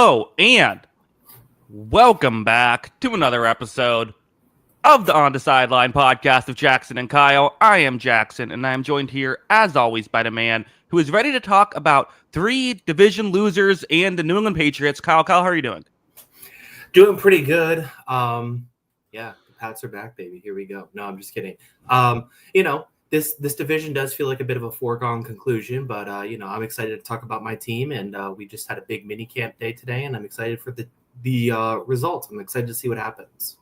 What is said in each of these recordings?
Hello and welcome back to another episode of the On the Sideline podcast of Jackson and Kyle. I am Jackson, and I am joined here, as always, by the man who is ready to talk about three division losers and the New England Patriots. Kyle, how are you doing? Doing pretty good. The Pats are back, baby. Here we go. No, I'm just kidding. This division does feel like a bit of a foregone conclusion, but I'm excited to talk about my team, and we just had a big mini camp day today, and I'm excited for the results. I'm excited to see what happens.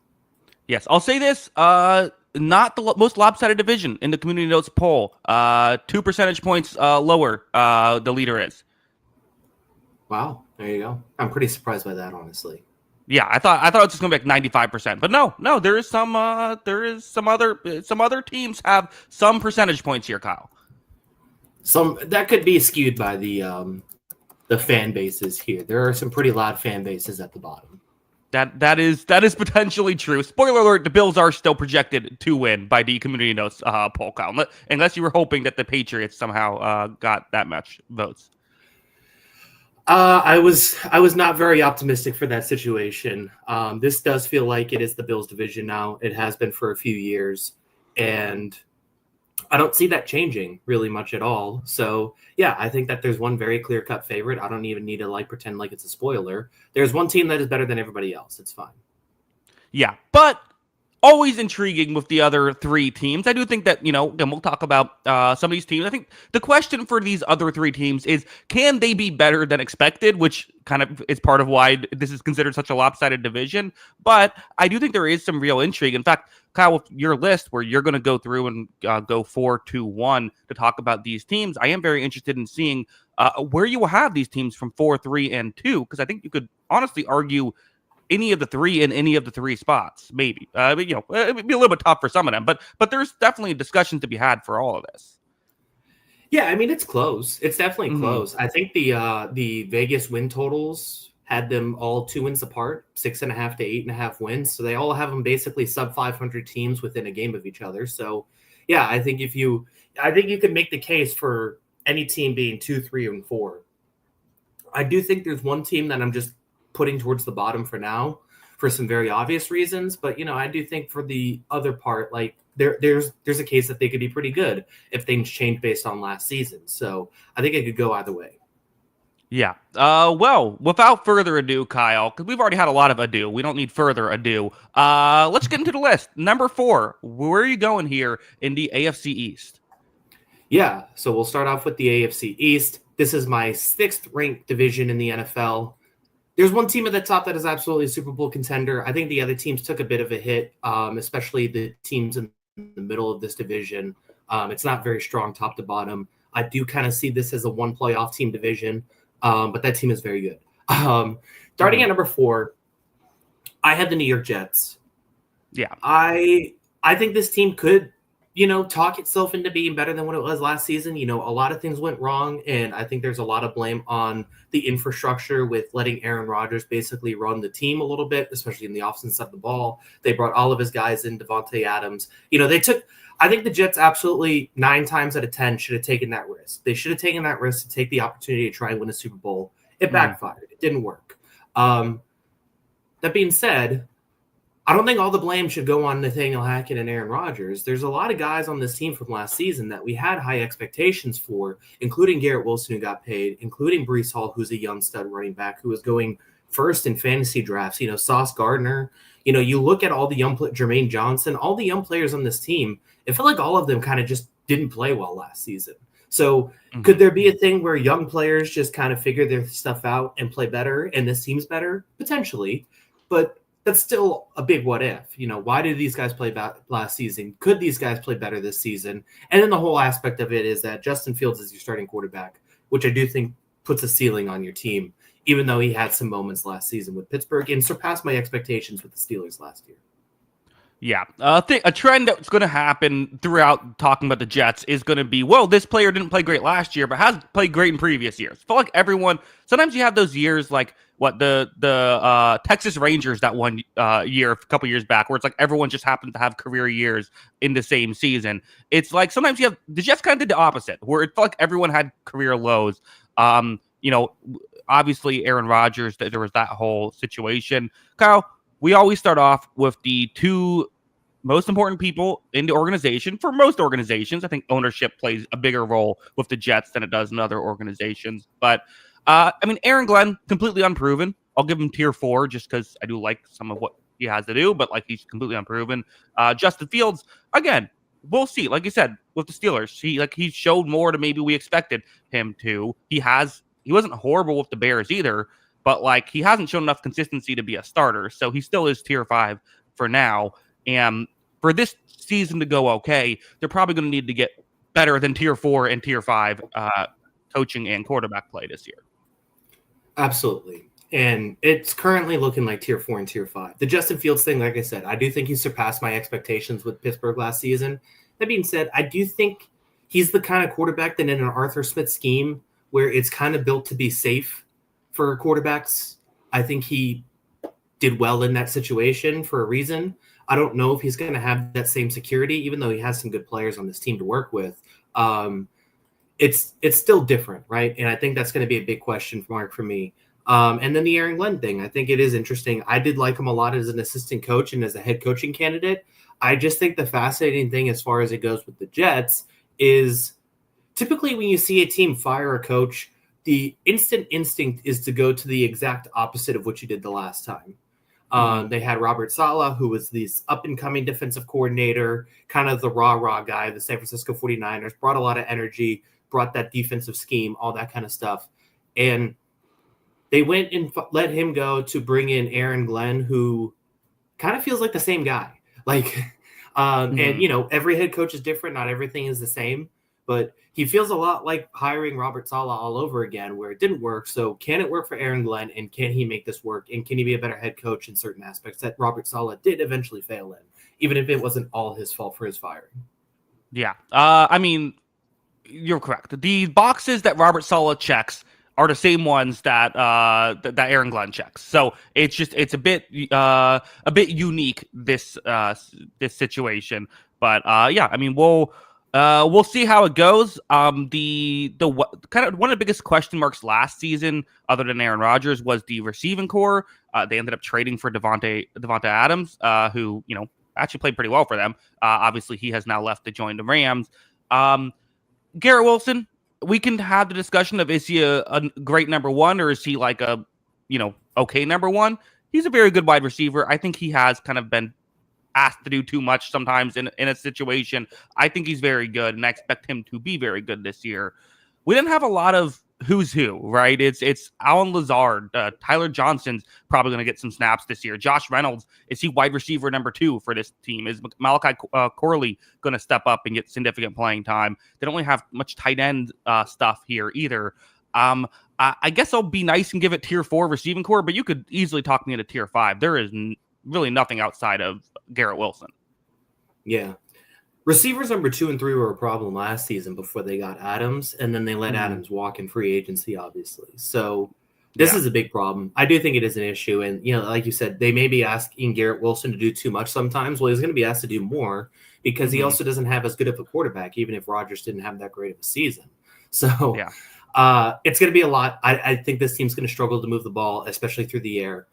Yes, I'll say this. Not the most lopsided division in the community notes poll. 2 percentage points lower the leader is. Wow, there you go. I'm pretty surprised by that, honestly. Yeah, I thought it was just gonna be like 95%, but no, there is some other teams have some percentage points here, Kyle. Some that could be skewed by the fan bases here. There are some pretty loud fan bases at the bottom. That is potentially true. Spoiler alert: the Bills are still projected to win by the community notes poll, Kyle, unless you were hoping that the Patriots somehow got that much votes. I was not very optimistic for that situation. This does feel like it is the Bills division now. It has been for a few years, and I don't see that changing really much at all. So yeah, I think that there's one very clear-cut favorite. I don't even need to pretend like it's a spoiler. There's one team that is better than everybody else. It's fine. Yeah, but always intriguing with the other three teams. I do think that, again, we'll talk about some of these teams. I think the question for these other three teams is, can they be better than expected, which kind of is part of why this is considered such a lopsided division. But I do think there is some real intrigue. In fact, Kyle, with your list where you're going to go through and go 4-2-1 to talk about these teams, I am very interested in seeing where you will have these teams from 4, 3, and 2, because I think you could honestly argue any of the three in any of the three spots, maybe. It'd be a little bit tough for some of them, but there's definitely a discussion to be had for all of this. Yeah, I mean, it's close. It's definitely close. I think the Vegas win totals had them all 2 wins apart, 6.5 to 8.5 wins. So they all have them basically sub 500 teams within a game of each other. So yeah, I think you could make the case for any team being 2, 3, and 4. I do think there's one team that I'm just putting towards the bottom for now for some very obvious reasons. But, I do think for the other part, there's a case that they could be pretty good if things change based on last season. So I think it could go either way. Yeah. Well, without further ado, Kyle, because we've already had a lot of ado. We don't need further ado. Let's get into the list. Number 4, where are you going here in the AFC East? Yeah. So we'll start off with the AFC East. This is my 6th ranked division in the NFL. There's one team at the top that is absolutely a Super Bowl contender. I think the other teams took a bit of a hit, especially the teams in the middle of this division. It's not very strong top to bottom. I do kind of see this as a one playoff team division, but that team is very good. Starting at number 4, I had the New York Jets. Yeah. I think this team could, talk itself into being better than what it was last season. A lot of things went wrong, and I think there's a lot of blame on the infrastructure with letting Aaron Rodgers basically run the team a little bit, especially in the offensive side of the ball. They brought all of his guys in, Devontae Adams. I think the Jets absolutely 9 times out of 10 should have taken that risk. They should have taken that risk to take the opportunity to try and win a Super Bowl. It backfired. It didn't work. That being said, I don't think all the blame should go on Nathaniel Hackett and Aaron Rodgers. There's a lot of guys on this team from last season that we had high expectations for, including Garrett Wilson, who got paid, including Breece Hall, who's a young stud running back who was going first in fantasy drafts. Sauce Gardner. You look at all the young Jermaine Johnson, all the young players on this team. It felt like all of them kind of just didn't play well last season. So could there be a thing where young players just kind of figure their stuff out and play better, and this team's better? Potentially. But that's still a big what if. Why did these guys play last season? Could these guys play better this season? And then the whole aspect of it is that Justin Fields is your starting quarterback, which I do think puts a ceiling on your team, even though he had some moments last season with Pittsburgh and surpassed my expectations with the Steelers last year. Yeah, a trend that's going to happen throughout talking about the Jets is going to be, well, this player didn't play great last year, but has played great in previous years. I feel like everyone, sometimes you have those years like the Texas Rangers that one year, a couple years back, where it's like everyone just happened to have career years in the same season. It's like sometimes you have, the Jets kind of did the opposite, where it felt like everyone had career lows. obviously Aaron Rodgers, there was that whole situation. Kyle, we always start off with the two most important people in the organization. For most organizations, I think ownership plays a bigger role with the Jets than it does in other organizations. But Aaron Glenn, completely unproven. I'll give him tier 4 just because I do like some of what he has to do, but like he's completely unproven. Justin Fields, again, we'll see. Like you said, with the Steelers, he showed more to maybe we expected him to. He wasn't horrible with the Bears either, but like he hasn't shown enough consistency to be a starter. So he still is tier 5 for now. And for this season to go okay, they're probably going to need to get better than tier 4 and tier 5 coaching and quarterback play this year. Absolutely. And it's currently looking like tier 4 and tier 5. The Justin Fields thing, like I said, I do think he surpassed my expectations with Pittsburgh last season. That being said, I do think he's the kind of quarterback that in an Arthur Smith scheme where it's kind of built to be safe for quarterbacks, I think he did well in that situation for a reason. I don't know if he's going to have that same security, even though he has some good players on this team to work with. It's still different, right? And I think that's going to be a big question mark for me. And then the Aaron Glenn thing, I think it is interesting. I did like him a lot as an assistant coach and as a head coaching candidate. I just think the fascinating thing as far as it goes with the Jets is typically when you see a team fire a coach, the instant instinct is to go to the exact opposite of what you did the last time. They had Robert Saleh, who was this up-and-coming defensive coordinator, kind of the rah-rah guy, the San Francisco 49ers, brought a lot of energy, brought that defensive scheme, all that kind of stuff. And they went and let him go to bring in Aaron Glenn, who kind of feels like the same guy. And, every head coach is different. Not everything is the same. But he feels a lot like hiring Robert Saleh all over again, where it didn't work. So can it work for Aaron Glenn, and can he make this work? And can he be a better head coach in certain aspects that Robert Saleh did eventually fail in, even if it wasn't all his fault for his firing? Yeah. You're correct. The boxes that Robert Saleh checks are the same ones that Aaron Glenn checks. So it's a bit unique, this situation. But we'll see how it goes. The kind of one of the biggest question marks last season, other than Aaron Rodgers, was the receiving core. They ended up trading for Devontae Adams, who actually played pretty well for them. Obviously, he has now left to join the Rams. Garrett Wilson, we can have the discussion of, is he a great number one, or is he like a okay number one? He's a very good wide receiver. I think he has kind of been asked to do too much sometimes in a situation. I think he's very good, and I expect him to be very good this year. We didn't have a lot of who's who, right? It's Alan Lazard. Tyler Johnson's probably going to get some snaps this year. Josh Reynolds, is he wide receiver number 2 for this team? Is Malachi Corley going to step up and get significant playing time? They don't really have much tight end stuff here either. I guess I'll be nice and give it tier 4 receiving core, but you could easily talk me into tier 5. There is really nothing outside of Garrett Wilson. Yeah. Receivers number 2 and 3 were a problem last season before they got Adams, and then they let Adams walk in free agency, obviously. So this is a big problem. I do think it is an issue. And, like you said, they may be asking Garrett Wilson to do too much sometimes. Well, he's going to be asked to do more because he also doesn't have as good of a quarterback, even if Rodgers didn't have that great of a season. So it's going to be a lot. I think this team's going to struggle to move the ball, especially through the air.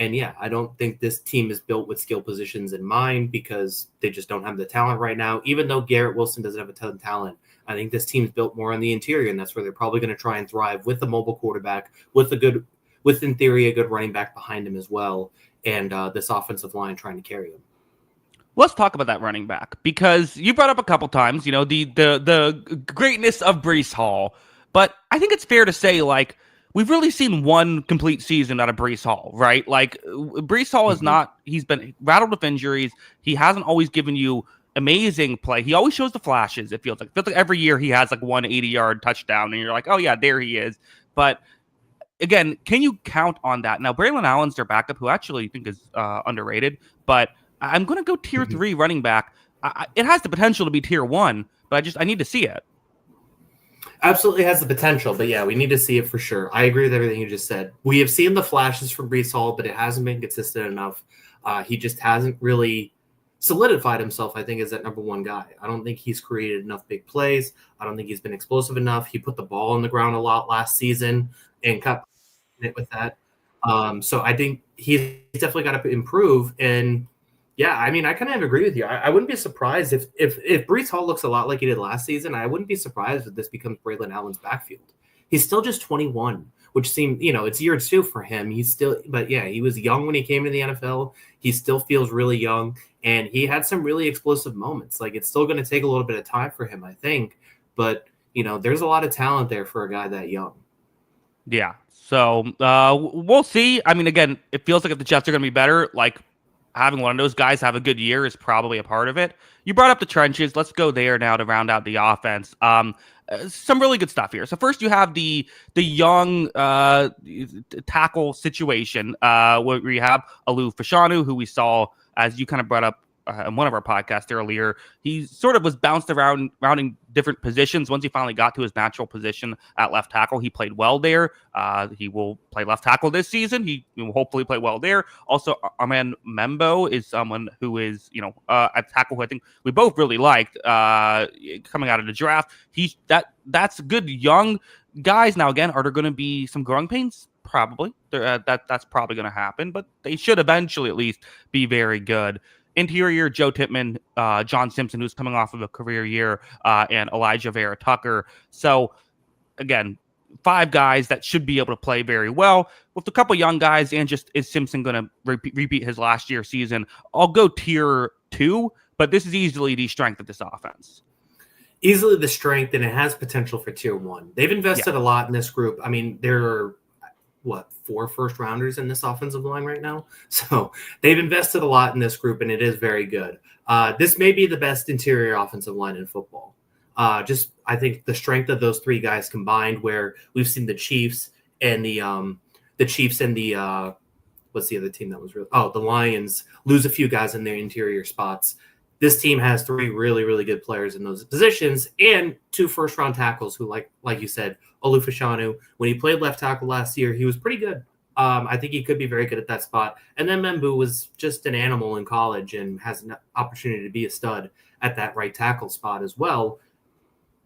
I don't think this team is built with skill positions in mind because they just don't have the talent right now. Even though Garrett Wilson doesn't have a ton of talent, I think this team's built more on the interior, and that's where they're probably going to try and thrive with a mobile quarterback, with in theory, a good running back behind him as well, and this offensive line trying to carry him. Let's talk about that running back, because you brought up a couple times, the greatness of Breece Hall, but I think it's fair to say, we've really seen one complete season out of Breece Hall, right? Breece Hall is not, he's been rattled with injuries. He hasn't always given you amazing play. He always shows the flashes, it feels like. Every year he has 180-yard touchdown, and you're like, oh yeah, there he is. But again, can you count on that? Now, Braylon Allen's their backup, who actually I think is underrated, but I'm going to go tier 3 running back. It has the potential to be tier 1, but I need to see it. Absolutely has the potential, but we need to see it for sure. I agree with everything you just said. We have seen the flashes from Breece Hall, but it hasn't been consistent enough. He just hasn't really solidified himself, I think, as that number one guy. I don't think he's created enough big plays. I don't think he's been explosive enough. He put the ball on the ground a lot last season and kept it with that. So I think he's definitely got to improve. And yeah, I mean, I kind of agree with you. I wouldn't be surprised if Breece Hall looks a lot like he did last season. I wouldn't be surprised if this becomes Braylon Allen's backfield. He's still just 21, which seemed, it's year two for him. But yeah, he was young when he came to the NFL. He still feels really young, and he had some really explosive moments. Like, it's still going to take a little bit of time for him, I think. But, there's a lot of talent there for a guy that young. Yeah. So we'll see. I mean, again, it feels like if the Jets are going to be better, like having one of those guys have a good year is probably a part of it. You brought up the trenches. Let's go there now to round out the offense. Some really good stuff here. So first you have the young tackle situation where you have Alou Fashanu, who we saw, as you kind of brought up in one of our podcasts earlier. He sort of was bounced around in different positions. Once he finally got to his natural position at left tackle, he played well there. He will play left tackle this season. He will hopefully play well there. Also, Armand Membo is someone who is, a tackle who I think we both really liked coming out of the draft. That's good young guys. Now, again, are there going to be some growing pains? Probably. That's probably going to happen, but they should eventually at least be very good. Interior, Joe Tippmann, John Simpson, who's coming off of a career year, and Elijah Vera Tucker. So, again, 5 guys that should be able to play very well. With a couple young guys, and just is Simpson going to repeat his last year season? I'll go tier 2, but this is easily the strength of this offense. Easily the strength, and it has potential for tier 1. They've invested a lot in this group. I mean, there are 4 first-rounders in this offensive line right now? So they've invested a lot in this group, and it is very good. This may be the best interior offensive line in football. I think the strength of those 3 guys combined, where we've seen the Chiefs and the what's the other team that was the Lions lose a few guys in their interior spots. This team has 3 really, really good players in those positions, and 2 first-round tackles who, like you said, Olu Fashanu, when he played left tackle last year, he was pretty good. I think he could be very good at that spot. And then Membu was just an animal in college and has an opportunity to be a stud at that right tackle spot as well.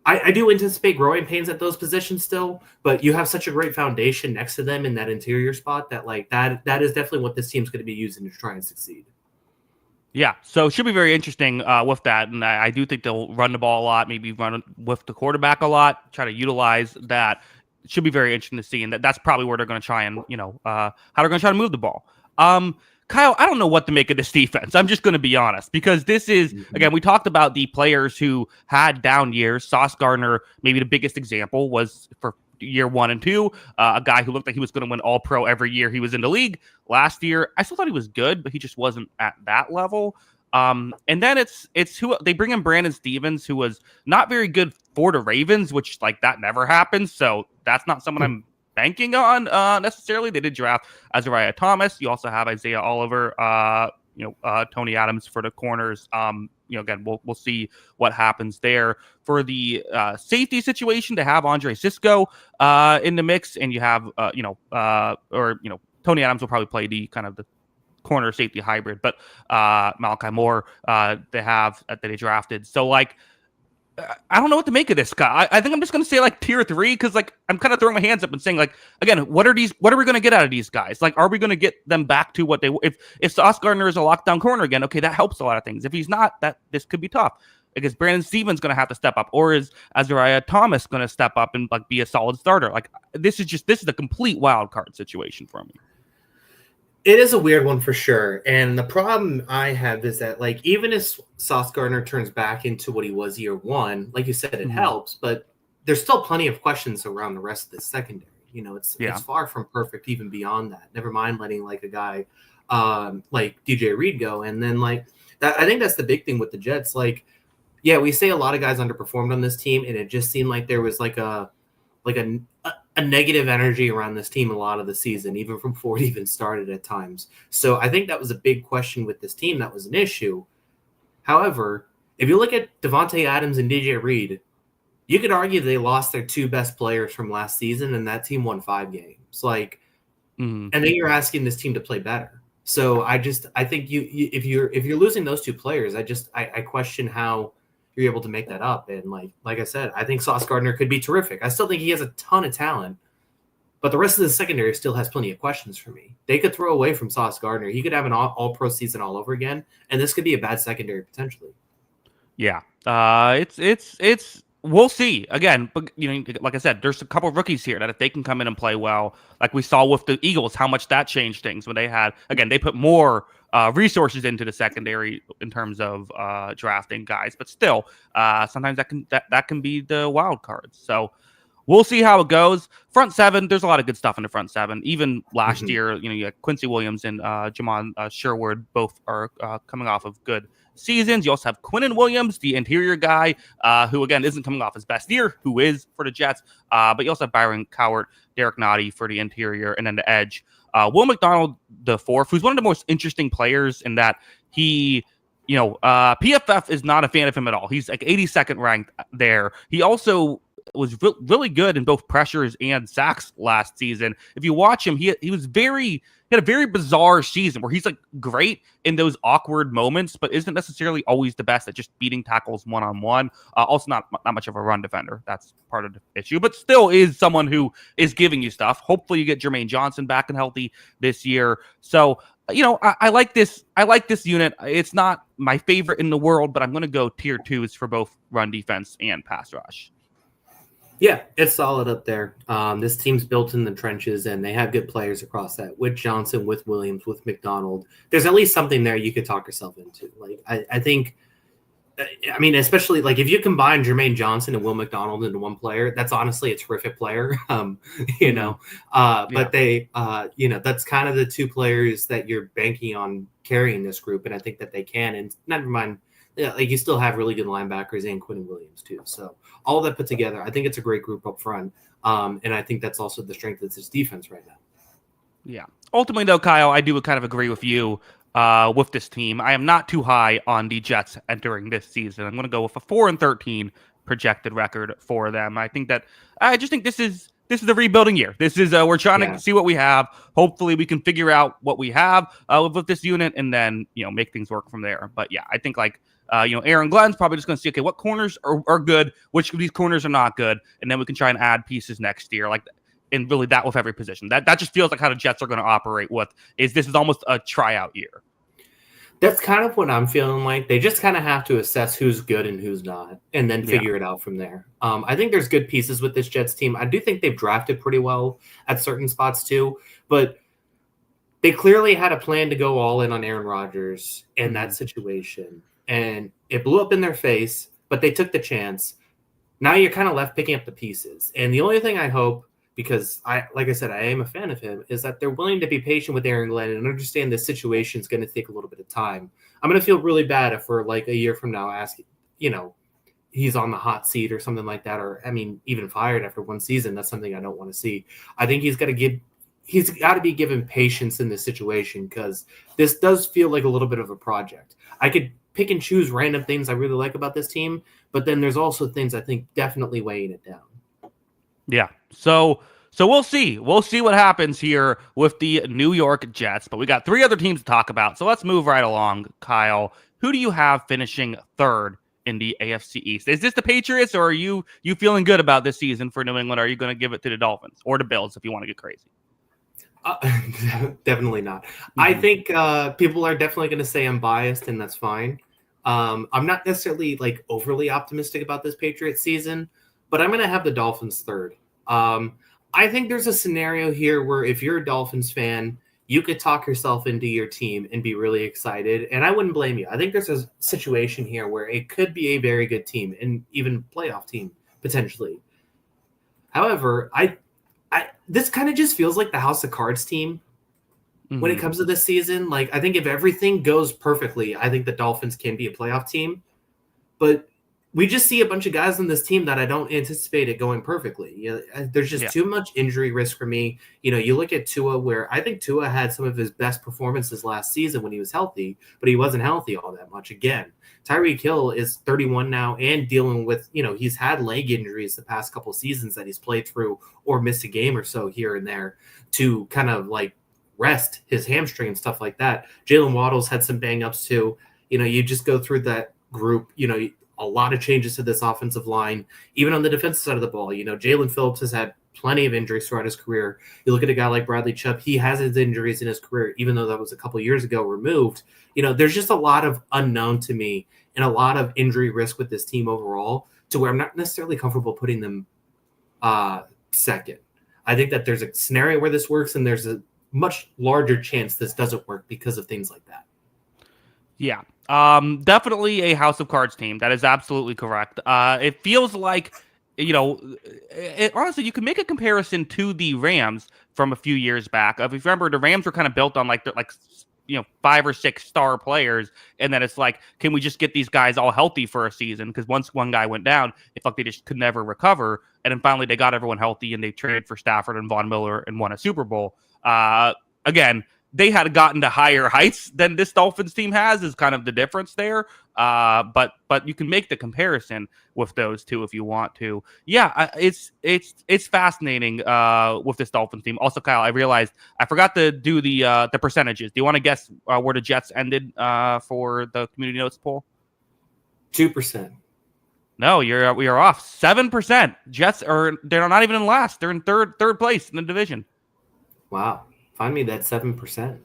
I do anticipate growing pains at those positions still, but you have such a great foundation next to them in that interior spot that that is definitely what this team's going to be using to try and succeed. Yeah, so it should be very interesting with that, and I do think they'll run the ball a lot, maybe run with the quarterback a lot, try to utilize that. It should be very interesting to see, and that's probably where they're going to try and, how they're going to try to move the ball. Kyle, I don't know what to make of this defense. I'm just going to be honest, because this is, again, we talked about the players who had down years. Sauce Gardner, maybe the biggest example, was for year 1 and 2, a guy who looked like he was going to win all pro every year he was in the league. Last year, I still thought he was good, but he just wasn't at that level. And then it's who they bring in Brandon Stevens, who was not very good for the Ravens, which that never happens. So that's not someone I'm banking on necessarily. They did draft Azariah Thomas. You also have Isaiah Oliver, Tony Adams for the corners. Again, we'll see what happens there. For the safety situation, to have Andre Cisco in the mix, and you have Tony Adams will probably play the kind of the corner safety hybrid, but Malachi Moore that they drafted. So I don't know what to make of this guy. I think I'm just going to say tier 3, because I'm kind of throwing my hands up and saying again, what are we going to get out of these guys? Are we going to get them back to what they, if Sauce Gardner is a lockdown corner again, okay, that helps a lot of things. If he's not, this could be tough. Is Brandon Stevens going to have to step up, or is Azariah Thomas going to step up and be a solid starter? This is a complete wild card situation for me. It is a weird one for sure. And the problem I have is that, even if Sauce Gardner turns back into what he was year 1, like you said, it helps, but there's still plenty of questions around the rest of the secondary. It's far from perfect even beyond that. Never mind letting a guy like DJ Reed go. And then that, I think that's the big thing with the Jets. We say a lot of guys underperformed on this team, and it just seemed like there was a negative energy around this team a lot of the season, even from before it even started at times. So I think that was a big question with this team. That was an issue. However, if you look at Devontae Adams and DJ Reed, you could argue they lost their 2 best players from last season, and that team won 5 games. And then you're asking this team to play better. So I think if you're losing those two players, I question how you're able to make that up. And like I said, I think Sauce Gardner could be terrific. I still think he has a ton of talent, but the rest of the secondary still has plenty of questions for me. They could throw away from Sauce Gardner. He could have an all pro season all over again, and this could be a bad secondary potentially. Yeah. It's we'll see. Again, but like I said, there's a couple of rookies here that if they can come in and play well, like we saw with the Eagles, how much that changed things when they put more resources into the secondary in terms of drafting guys, but still, sometimes that can be the wild cards. So we'll see how it goes. Front seven, there's a lot of good stuff in the front seven. Even last year, you had Quincy Williams and Jamon Sherwood both are coming off of good seasons. You also have Quinnen Williams, the interior guy, who again isn't coming off his best year, who is for the Jets. But you also have Byron Cowart, Derek Nottie for the interior, and then the edge. Will McDonald, the fourth, who's one of the most interesting players in that he, PFF is not a fan of him at all. He's like 82nd ranked there. He also was really good in both pressures and sacks last season. If you watch him, he had a very bizarre season where he's like great in those awkward moments, but isn't necessarily always the best at just beating tackles one-on-one. Also not much of a run defender. That's part of the issue, but still is someone who is giving you stuff. Hopefully you get Jermaine Johnson back and healthy this year. So, I like this. I like this unit. It's not my favorite in the world, but I'm going to go tier 2s for both run defense and pass rush. Yeah, it's solid up there. This team's built in the trenches, and they have good players across that. With Johnson, with Williams, with McDonald, there's at least something there you could talk yourself into. Like I think, especially like if you combine Jermaine Johnson and Will McDonald into one player, that's honestly a terrific player. But they, that's kind of the two players that you're banking on carrying this group, and I think that they can. And never mind. Yeah, like you still have really good linebackers and Quinnen Williams too. So all that put together, I think it's a great group up front. And I think that's also the strength of this defense right now. Yeah. Ultimately, though, Kyle, I do kind of agree with you with this team. I am not too high on the Jets entering this season. I'm going to go with a 4-13 projected record for them. I just think this is a rebuilding year. This is we're trying to see what we have. Hopefully, we can figure out what we have with this unit, and then make things work from there. But yeah, I think Aaron Glenn's probably just going to see, okay, what corners are good, which of these corners are not good, and then we can try and add pieces next year, and really that with every position. That just feels like how the Jets are going to operate this is almost a tryout year. That's kind of what I'm feeling like. They just kind of have to assess who's good and who's not, and then figure it out from there. I think there's good pieces with this Jets team. I do think they've drafted pretty well at certain spots too, but they clearly had a plan to go all in on Aaron Rodgers in that situation. And it blew up in their face, but they took the chance. Now you're kind of left picking up the pieces. And the only thing I hope, because like I said, I am a fan of him, is that they're willing to be patient with Aaron Glenn and understand this situation is going to take a little bit of time. I'm going to feel really bad if we're like a year from now asking, he's on the hot seat or something like that, or even fired after one season. That's something I don't want to see. I think he's got to be given patience in this situation, because this does feel like a little bit of a project. I could pick and choose random things I really like about this team, but then there's also things I think definitely weighing it down. Yeah. So we'll see. We'll see what happens here with the New York Jets, but we got 3 other teams to talk about. So let's move right along, Kyle. Who do you have finishing third in the AFC East? Is this the Patriots, or are you feeling good about this season for New England? Are you going to give it to the Dolphins or the Bills if you want to get crazy? Definitely not. I think people are definitely going to say I'm biased, and that's fine. I'm not necessarily overly optimistic about this Patriots season, but I'm going to have the Dolphins third. I think there's a scenario here where if you're a Dolphins fan, you could talk yourself into your team and be really excited, and I wouldn't blame you. I think there's a situation here where it could be a very good team and even playoff team potentially. However, this kind of just feels like the House of Cards team when it comes to this season. I think if everything goes perfectly, I think the Dolphins can be a playoff team. But we just see a bunch of guys on this team that I don't anticipate it going perfectly. There's just too much injury risk for me. You look at Tua, where I think Tua had some of his best performances last season when he was healthy, but he wasn't healthy all that much again. Tyreek Hill is 31 now and dealing with, he's had leg injuries the past couple seasons that he's played through or missed a game or so here and there to kind of rest his hamstring and stuff like that. Jalen Waddle's had some bang-ups too. You just go through that group, a lot of changes to this offensive line, even on the defensive side of the ball. Jalen Phillips has had plenty of injuries throughout his career. You look at a guy like Bradley Chubb, he has his injuries in his career, even though that was a couple years ago removed. There's just a lot of unknown to me and a lot of injury risk with this team overall, to where I'm not necessarily comfortable putting them second. I think that there's a scenario where this works, and there's a much larger chance this doesn't work because of things like that. Yeah. Definitely a House of Cards team. That is absolutely correct. It feels like, honestly, you can make a comparison to the Rams from a few years back. If you remember, the Rams were kind of built on like 5 or 6 star players, and then it's like, can we just get these guys all healthy for a season? Because once one guy went down, it felt like they just could never recover. And then finally, they got everyone healthy, and they traded for Stafford and Von Miller and won a Super Bowl. Again, they had gotten to higher heights than this Dolphins team has, is kind of the difference there. But you can make the comparison with those two if you want to. Yeah, it's fascinating with this Dolphins team. Also, Kyle, I realized I forgot to do the percentages. Do you want to guess where the Jets ended for the community notes poll? 2%. No, we are off 7%. Jets they're not even in last. They're in third place in the division. Wow. Find me that 7%.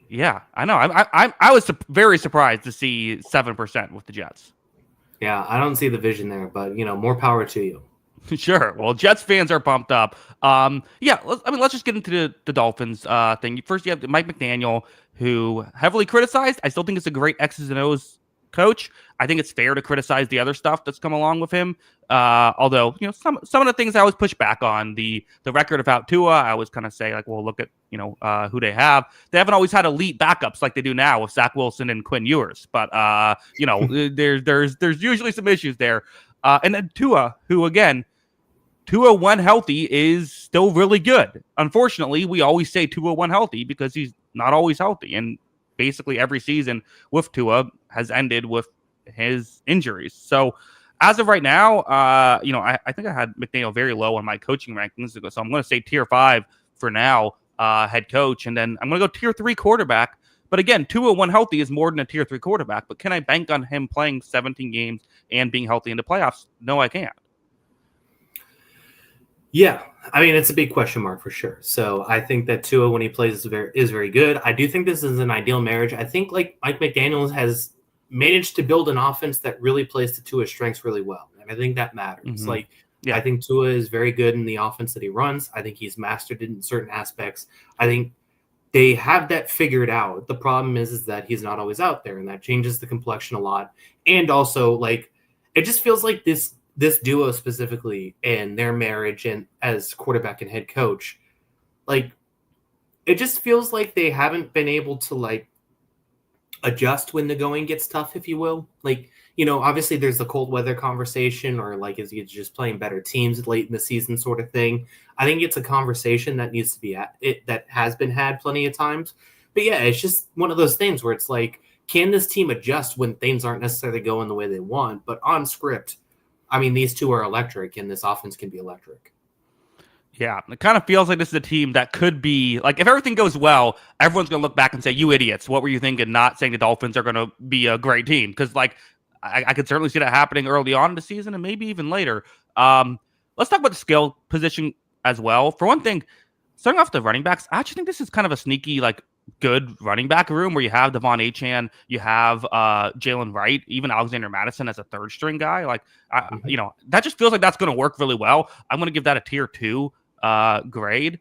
Yeah, I know. I was very surprised to see 7% with the Jets. Yeah, I don't see the vision there, but more power to you. Sure. Well, Jets fans are pumped up. Let's just get into the Dolphins thing. First, you have Mike McDaniel, who heavily criticized. I still think it's a great X's and O's coach. I think it's fair to criticize the other stuff that's come along with him. Although, some of the things I always push back on, the record about Tua, I always kind of say, like, well, look at, who they have. They haven't always had elite backups like they do now with Zach Wilson and Quinn Ewers. But, there's usually some issues there. And then Tua, who, again, Tua when healthy is still really good. Unfortunately, we always say Tua when healthy because he's not always healthy. And basically every season with Tua has ended with his injuries. So as of right now, I think I had McDaniel very low on my coaching rankings. So I'm going to say tier 5 for now, head coach. And then I'm going to go tier 3 quarterback. But again, Tua when healthy is more than a tier 3 quarterback. But can I bank on him playing 17 games and being healthy in the playoffs? No, I can't. Yeah, it's a big question mark for sure. So I think that Tua, when he plays, is very good. I do think this is an ideal marriage. I think like Mike McDaniel has managed to build an offense that really plays to Tua's strengths really well. And I think that matters. Mm-hmm. I think Tua is very good in the offense that he runs. I think he's mastered it in certain aspects. I think they have that figured out. The problem is that he's not always out there, and that changes the complexion a lot. And also, it just feels like this duo specifically and their marriage and as quarterback and head coach, it just feels like they haven't been able to adjust when the going gets tough, if you will. Obviously there's the cold weather conversation, or is he just playing better teams late in the season sort of thing. I think it's a conversation that needs to be that has been had plenty of times. But yeah, it's just one of those things where it's can this team adjust when things aren't necessarily going the way they want? But on script, these two are electric, and this offense can be electric. Yeah, it kind of feels like this is a team that could be, if everything goes well, everyone's going to look back and say, you idiots, what were you thinking, not saying the Dolphins are going to be a great team? Because, I could certainly see that happening early on in the season and maybe even later. Let's talk about the skill position as well. For one thing, starting off the running backs, I actually think this is kind of a sneaky, good running back room where you have Devon Achane, you have Jalen Wright, even Alexander Madison as a third string guy. That just feels like that's going to work really well. I'm going to give that a tier 2 grade.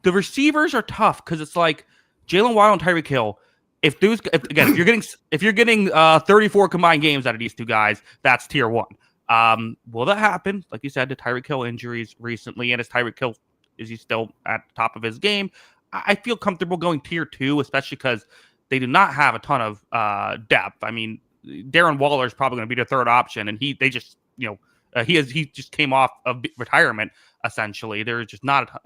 The receivers are tough because it's Jalen Waddle and Tyreek Hill. If you're getting 34 combined games out of these two guys, that's tier 1. Will that happen? Like you said, the Tyreek Hill injuries recently, and is he still at the top of his game? I feel comfortable going tier 2, especially because they do not have a ton of depth. Darren Waller is probably going to be the third option, and he just came off of retirement essentially. There's just not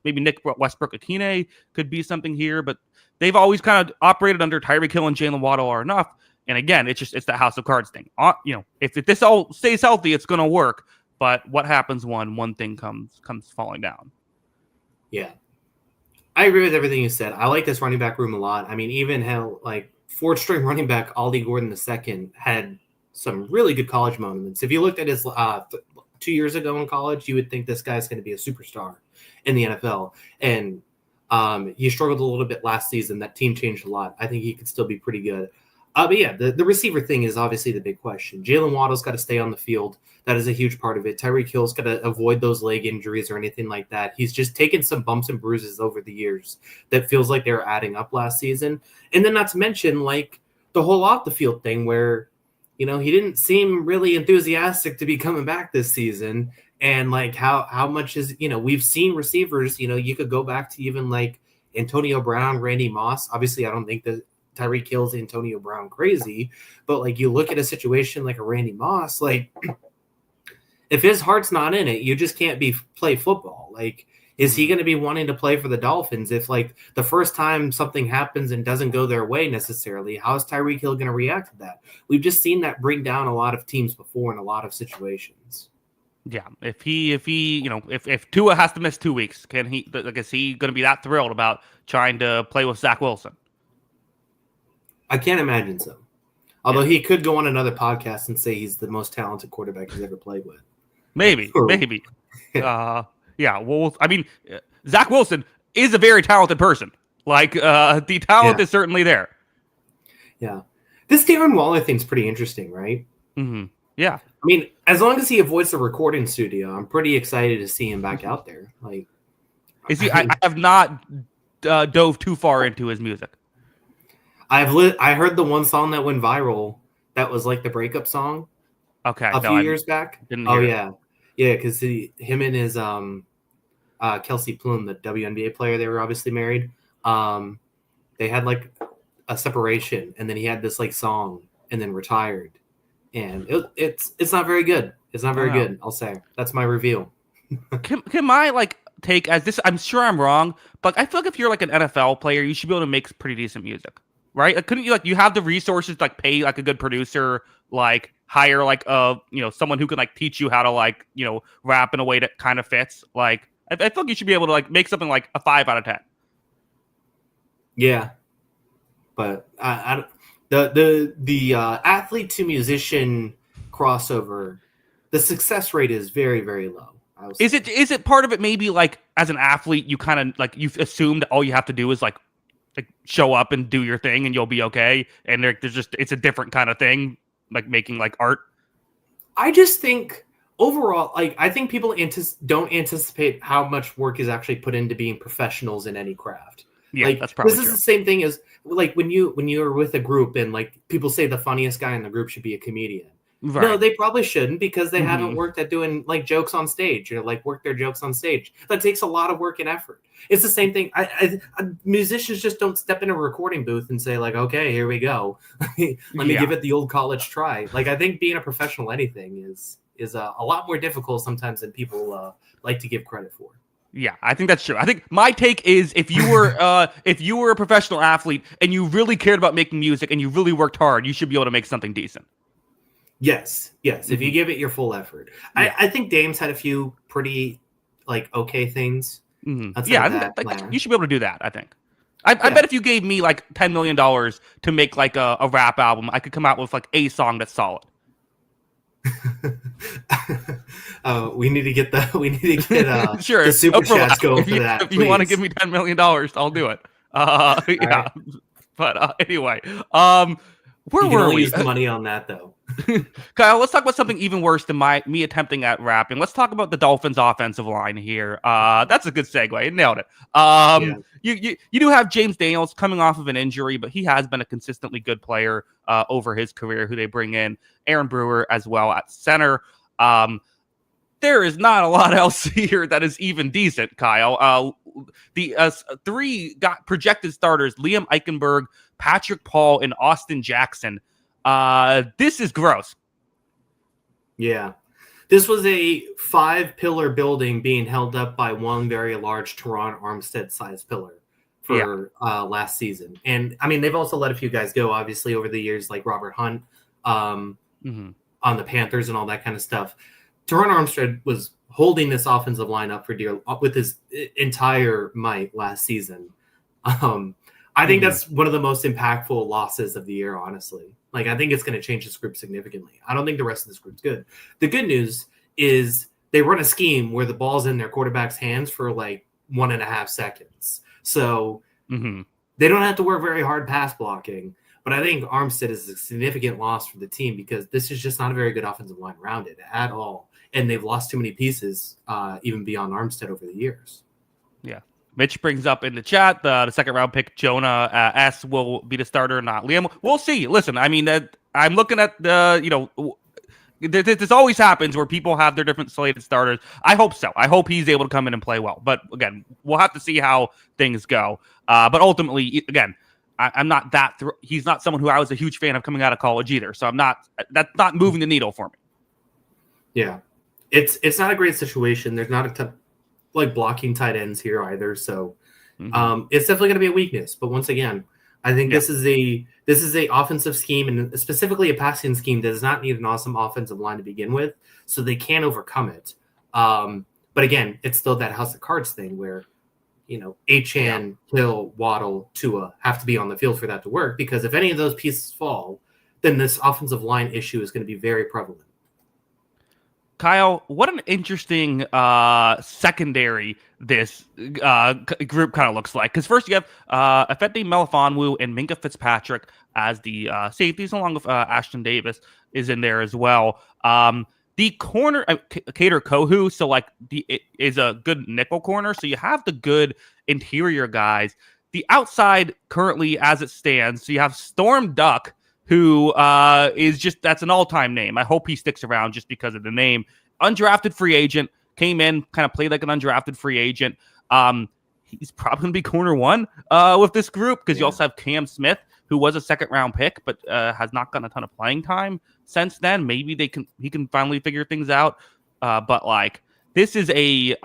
maybe Nick Westbrook-Akine could be something here, but they've always kind of operated under Tyreek Hill and Jalen Waddle are enough. And again, it's the House of Cards thing. If this all stays healthy, it's going to work. But what happens when one thing comes falling down? Yeah. I agree with everything you said. I like this running back room a lot. I mean, even how like fourth string running back Ollie Gordon II had some really good college moments. If you looked at his 2 years ago in college, you would think this guy's going to be a superstar in the NFL. And he struggled a little bit last season. That team changed a lot. I think he could still be pretty good. But yeah, the receiver thing is obviously the big question. Jalen Waddle's got to stay on the field. That is a huge part of it. Tyreek Hill's got to avoid those leg injuries or anything like that. He's just taken some bumps and bruises over the years that feels like they were adding up last season. And then not to mention like the whole off the field thing where, he didn't seem really enthusiastic to be coming back this season. And like how much is, we've seen receivers, you could go back to even like Antonio Brown, Randy Moss. Obviously, I don't think that Tyreek Hill's Antonio Brown crazy, but like you look at a situation like a Randy Moss, like if his heart's not in it, you just can't play football. Like, is he going to be wanting to play for the Dolphins if like the first time something happens and doesn't go their way necessarily? How is Tyreek Hill going to react to that? We've just seen that bring down a lot of teams before in a lot of situations. Yeah, if Tua has to miss 2 weeks, is he going to be that thrilled about trying to play with Zach Wilson? I can't imagine so. Although he could go on another podcast and say he's the most talented quarterback he's ever played with. Maybe. Yeah. Well, I mean, Zach Wilson is a very talented person. Like, the talent is certainly there. Yeah. This Darren Waller thing's pretty interesting, right? Mm-hmm. Yeah. I mean, as long as he avoids the recording studio, I'm pretty excited to see him back out there. Like, I have not dove too far into his music. I heard the one song that went viral that was like the breakup song. Okay. A few years back. Oh yeah. Yeah, because him and his Kelsey Plum, the WNBA player, they were obviously married. They had like a separation, and then he had this like song, and then retired, and it's not very good. It's not very good. I'll say that's my review. Can my like take as this? I'm sure I'm wrong, but I feel like if you're like an NFL player, you should be able to make pretty decent music, right? Like, couldn't you you have the resources to like pay like a good producer, like hire like someone who can like teach you how to like rap in a way that kind of fits. Like I feel like you should be able to like make something like a 5 out of 10. Yeah, but the athlete to musician crossover, the success rate is very, very low. Is it part of it? Maybe like as an athlete, you kind of like you've assumed all you have to do is like show up and do your thing and you'll be okay. And there's just it's a different kind of thing. Like making like art. I just think overall, like I think people don't anticipate how much work is actually put into being professionals in any craft. Yeah, like, that's probably this true. is the same thing as like when you're with a group and like people say the funniest guy in the group should be a comedian. Right. No, they probably shouldn't because they haven't worked at doing like jokes on stage or like work their jokes on stage. That takes a lot of work and effort. It's the same thing. Musicians just don't step in a recording booth and say like, okay, here we go. Let me give it the old college try. Like I think being a professional anything is a lot more difficult sometimes than people like to give credit for. Yeah, I think that's true. I think my take is if you were a professional athlete and you really cared about making music and you really worked hard, you should be able to make something decent. Yes. If you give it your full effort, I think Dame's had a few pretty like okay things. Yeah, I think you should be able to do that. I think. I bet if you gave me like $10 million to make like a rap album, I could come out with like a song that's solid. We need to get sure, the super chats going for that. If you want to give me $10 million, I'll do it. Yeah, right. But anyway, where were we? Use the money on that though. Kyle, let's talk about something even worse than me attempting at rapping. Let's talk about the Dolphins' offensive line here. That's a good segue. Nailed it. You do have James Daniels coming off of an injury, but he has been a consistently good player over his career, who they bring in. Aaron Brewer as well at center. There is not a lot else here that is even decent, Kyle. The 3 got projected starters, Liam Eichenberg, Patrick Paul, and Austin Jackson. This is gross. Yeah. This was a 5-pillar building being held up by one very large Teron Armstead-sized pillar for last season. And, I mean, they've also let a few guys go, obviously, over the years, like Robert Hunt on the Panthers and all that kind of stuff. Teron Armstead was holding this offensive line up for dear with his entire might last season. I think that's one of the most impactful losses of the year, honestly. Like, I think it's going to change this group significantly. I don't think the rest of this group's good. The good news is they run a scheme where the ball's in their quarterback's hands for like 1.5 seconds. So they don't have to work very hard pass blocking. But I think Armstead is a significant loss for the team because this is just not a very good offensive line around it at all. And they've lost too many pieces, even beyond Armstead over the years. Yeah. Mitch brings up in the chat the second round pick, Jonah S, will be the starter, not Liam. We'll see. Listen, I mean, I'm looking at this always happens where people have their different slated starters. I hope so. I hope he's able to come in and play well. But again, we'll have to see how things go. But ultimately, again, I'm not that. He's not someone who I was a huge fan of coming out of college either. So that's not moving the needle for me. Yeah, it's not a great situation. There's not a ton like blocking tight ends here either. So it's definitely going to be a weakness. But once again, I think this is a offensive scheme and specifically a passing scheme that does not need an awesome offensive line to begin with. So they can overcome it. But again, it's still that house of cards thing where, Achane, Hill, Waddle, Tua have to be on the field for that to work, because if any of those pieces fall, then this offensive line issue is going to be very prevalent. Kyle, what an interesting secondary this group kind of looks like. Because first you have Efendi Melifonwu and Minkah Fitzpatrick as the safeties, along with Ashton Davis is in there as well. The corner, Kader Kohu, so is a good nickel corner. So you have the good interior guys. The outside currently, as it stands, so you have Storm Duck, who that's an all-time name. I hope he sticks around just because of the name. Undrafted free agent, came in, kind of played like an undrafted free agent. He's probably going to be corner one with this group, because you also have Cam Smith, who was a second-round pick, but has not gotten a ton of playing time since then. Maybe he can finally figure things out. But this is a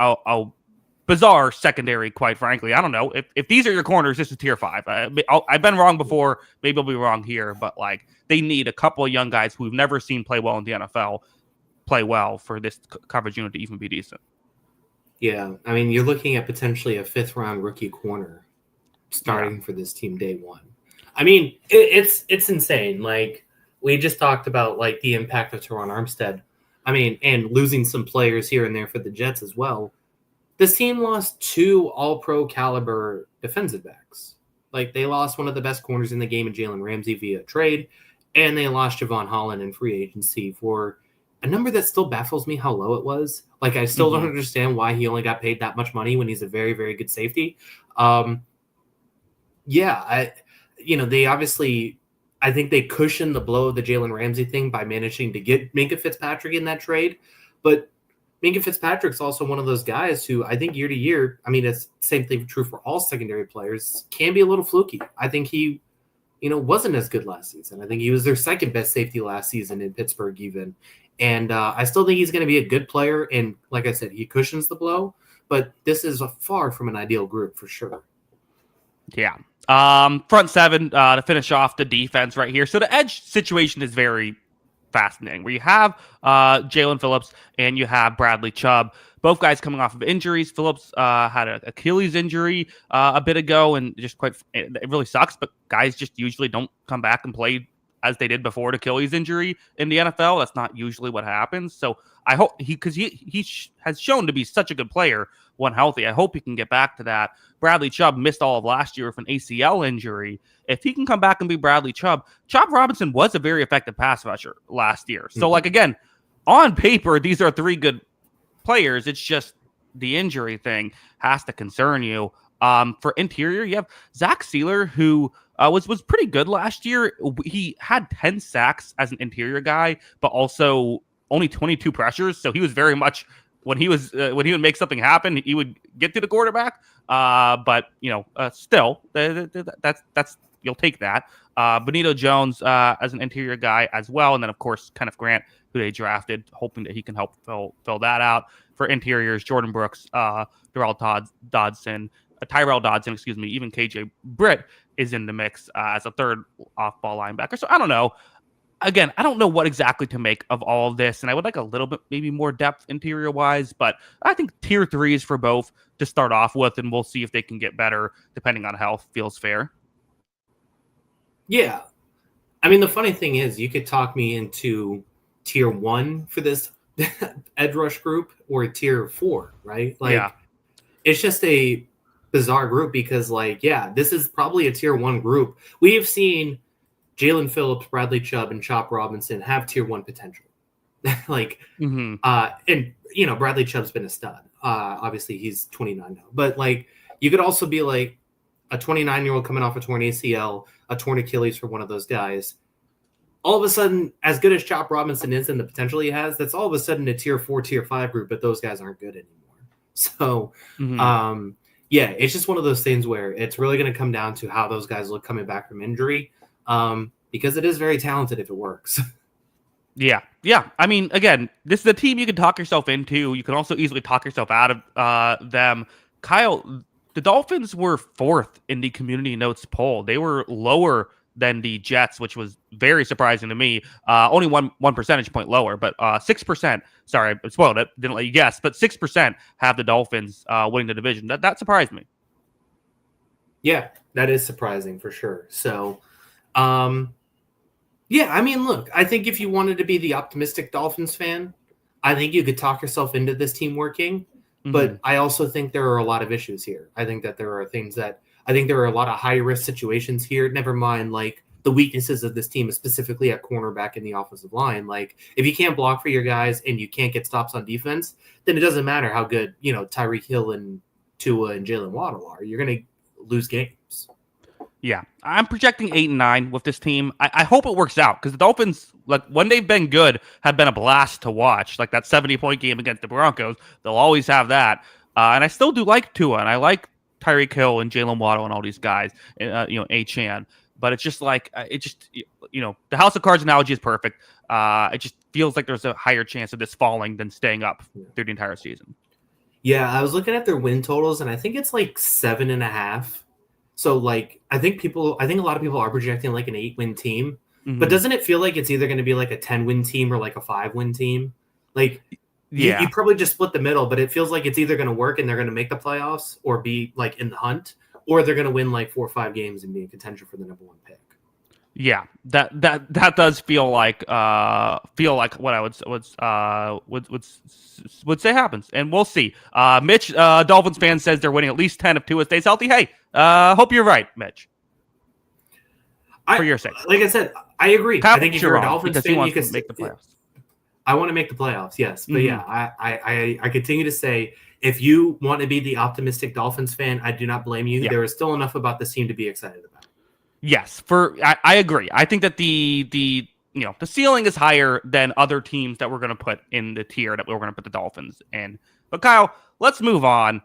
bizarre secondary, quite frankly. I don't know. If these are your corners, this is tier 5. I've been wrong before. Maybe I'll be wrong here. But they need a couple of young guys who we've never seen play well in the NFL play well for this coverage unit to even be decent. Yeah. I mean, you're looking at potentially a 5th-round rookie corner starting for this team day one. I mean, it's insane. We just talked about the impact of Teron Armstead. I mean, and losing some players here and there for the Jets as well. This team lost 2 all-pro caliber defensive backs. They lost one of the best corners in the game in Jalen Ramsey via trade, and they lost Javon Holland in free agency for a number that still baffles me how low it was. I still don't understand why he only got paid that much money when he's a very, very good safety. They obviously, I think they cushioned the blow of the Jalen Ramsey thing by managing to get Minkah Fitzpatrick in that trade. But Minkah Fitzpatrick's also one of those guys who I think year to year, I mean, it's the same thing true for all secondary players, can be a little fluky. I think he, wasn't as good last season. I think he was their second best safety last season in Pittsburgh even. And I still think he's going to be a good player. And like I said, he cushions the blow. But this is far from an ideal group for sure. Yeah. Front 7 to finish off the defense right here. So the edge situation is very fascinating, where you have Jalen Phillips and you have Bradley Chubb, both guys coming off of injuries. Phillips had an Achilles injury a bit ago, and it really sucks, but guys just usually don't come back and play as they did before an Achilles injury in the NFL. That's not usually what happens. So I hope because he has shown to be such a good player when healthy. I hope he can get back to that. Bradley Chubb missed all of last year with an ACL injury. If he can come back and be Bradley Chubb, Chubb Robinson was a very effective pass rusher last year. So again, on paper, these are 3 good players. It's just the injury thing has to concern you. For interior, you have Zach Sealer, who was pretty good last year. He had 10 sacks as an interior guy, but also only 22 pressures. So he was very much when he would make something happen, he would get to the quarterback. But still, that's you'll take that. Benito Jones as an interior guy as well, and then of course Kenneth Grant, who they drafted, hoping that he can help fill that out. For interiors, Jordan Brooks, Tyrell Dodson, even KJ Britt is in the mix as a third off-ball linebacker. So I don't know. again, I don't know what exactly to make of all of this, and I would like a little bit maybe more depth interior wise, but I think tier 3 is for both to start off with, and we'll see if they can get better depending on health. Feels fair. Yeah. I mean, the funny thing is, you could talk me into tier 1 for this edge rush group or tier 4, right? Yeah. It's just a bizarre group because, this is probably a tier 1 group. We have seen Jalen Phillips, Bradley Chubb, and Chop Robinson have tier 1 potential. Mm-hmm. And Bradley Chubb's been a stud. Obviously, he's 29 now, but you could also be like a 29-year-old coming off a torn ACL, a torn Achilles for one of those guys. All of a sudden, as good as Chop Robinson is and the potential he has, that's all of a sudden a tier 4, tier 5 group, but those guys aren't good anymore. So, it's just one of those things where it's really going to come down to how those guys look coming back from injury, because it is very talented if it works. Yeah. I mean, again, this is a team you can talk yourself into. You can also easily talk yourself out of them. Kyle, the Dolphins were 4th in the community notes poll. They were lower than the Jets, which was very surprising to me. Only one percentage point lower, but 6%. Sorry, I spoiled it. Didn't let you guess, but 6% have the Dolphins winning the division. That surprised me. Yeah, that is surprising for sure. So, I mean, look, I think if you wanted to be the optimistic Dolphins fan, I think you could talk yourself into this team working. Mm-hmm. But I also think there are a lot of issues here. I think that there are a lot of high risk situations here. Never mind the weaknesses of this team, specifically at cornerback in the offensive line. If you can't block for your guys and you can't get stops on defense, then it doesn't matter how good, Tyreek Hill and Tua and Jalen Waddle are. You're going to lose games. Yeah, I'm projecting 8-9 with this team. I hope it works out because the Dolphins, when they've been good, have been a blast to watch. Like that 70-point game against the Broncos, they'll always have that. And I still do like Tua, and I like Tyreek Hill and Jalen Waddle and all these guys, A-Chan. But it's just the House of Cards analogy is perfect. It just feels like there's a higher chance of this falling than staying up through the entire season. Yeah, I was looking at their win totals, and I think it's 7.5. So I think a lot of people are projecting an 8-win team, but doesn't it feel like it's either going to be a 10-win team or a 5-win team? You probably just split the middle, but it feels like it's either going to work and they're going to make the playoffs or be in the hunt, or they're going to win 4 or 5 games and be in contention for the number 1 pick. Yeah, that does feel like what I would say happens, and we'll see. Mitch, Dolphins fan, says they're winning at least 10 if Tua stays healthy. Hey, hope you're right, Mitch. For your sake, like I said, I agree. I think if you're a Dolphins fan, you can make the playoffs. I want to make the playoffs, yes, but I continue to say, if you want to be the optimistic Dolphins fan, I do not blame you. Yeah. There is still enough about this team to be excited about. Yes, I agree. I think that the ceiling is higher than other teams that we're going to put in the tier that we're going to put the Dolphins in. But Kyle, let's move on.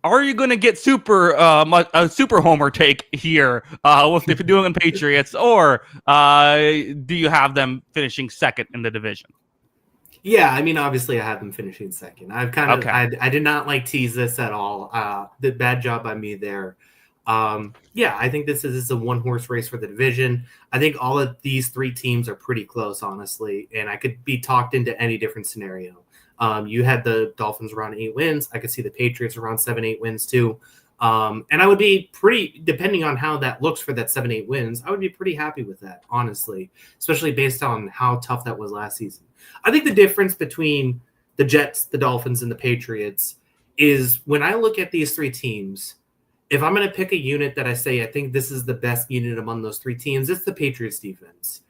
Are you going to get a super homer take here with the New England Patriots, or do you have them finishing second in the division? Yeah, I mean, obviously, I have them finishing second. I did not tease this at all. The bad job by me there. I think this is a one-horse race for the division. I think all of these 3 teams are pretty close, honestly, and I could be talked into any different scenario. You had the Dolphins around 8 wins. I could see the Patriots around 7-8 wins too. And I would be pretty, depending on how that looks for that 7-8 wins, I would be pretty happy with that, honestly, especially based on how tough that was last season. I think the difference between the Jets, the Dolphins, and the Patriots is when I look at these 3 teams, if I'm going to pick a unit that I say I think this is the best unit among those 3 teams, it's the Patriots defense.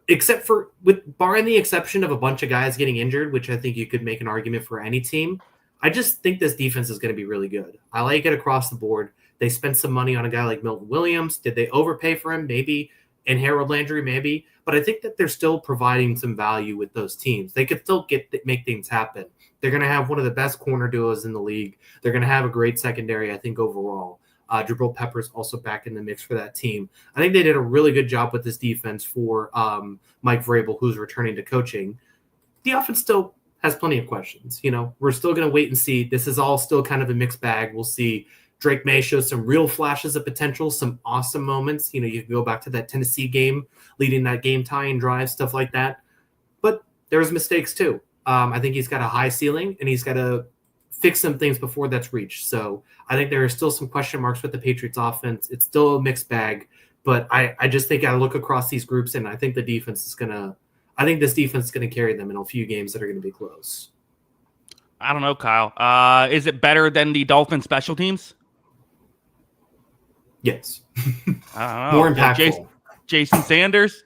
Except for barring the exception of a bunch of guys getting injured, which I think you could make an argument for any team, I just think this defense is going to be really good. I like it across the board. They spent some money on a guy like Milton Williams. Did they overpay for him? Maybe. And Harold Landry, maybe. But I think that they're still providing some value with those teams. They could still make things happen. They're going to have one of the best corner duos in the league. They're going to have a great secondary, I think, overall. Jabril Peppers also back in the mix for that team. I think they did a really good job with this defense for Mike Vrabel, who's returning to coaching. The offense still has plenty of questions. We're still going to wait and see. This is all still kind of a mixed bag. We'll see. Drake May shows some real flashes of potential, some awesome moments. You can go back to that Tennessee game, leading that game tying drive, stuff like that. But there's mistakes too. I think he's got a high ceiling, and he's got to fix some things before that's reached. So I think there are still some question marks with the Patriots offense. It's still a mixed bag, but I just think I look across these groups, and I think this defense is going to carry them in a few games that are going to be close. I don't know, Kyle. Is it better than the Dolphins special teams? Yes. I don't know. More impactful. Jason Sanders?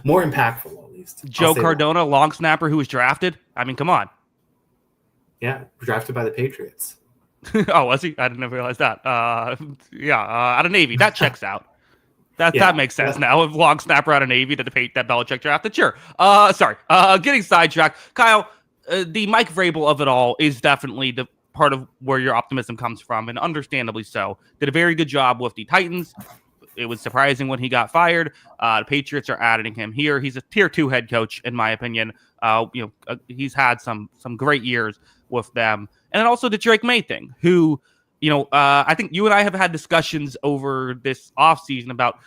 More impactful, at least. Joe Cardona, long snapper who was drafted? I mean, come on. Yeah, drafted by the Patriots. Oh, was he? I didn't realize that. Out of Navy. That checks out. That makes sense now. A long snapper out of Navy that Belichick drafted. Sure. Sorry. Getting sidetracked. Kyle, the Mike Vrabel of it all is definitely the part of where your optimism comes from, and understandably so. Did a very good job with the Titans. It was surprising when he got fired. The Patriots are adding him here. He's a tier 2 head coach, in my opinion. He's had some great years with them. And then also the Drake May thing, who, I think you and I have had discussions over this offseason about,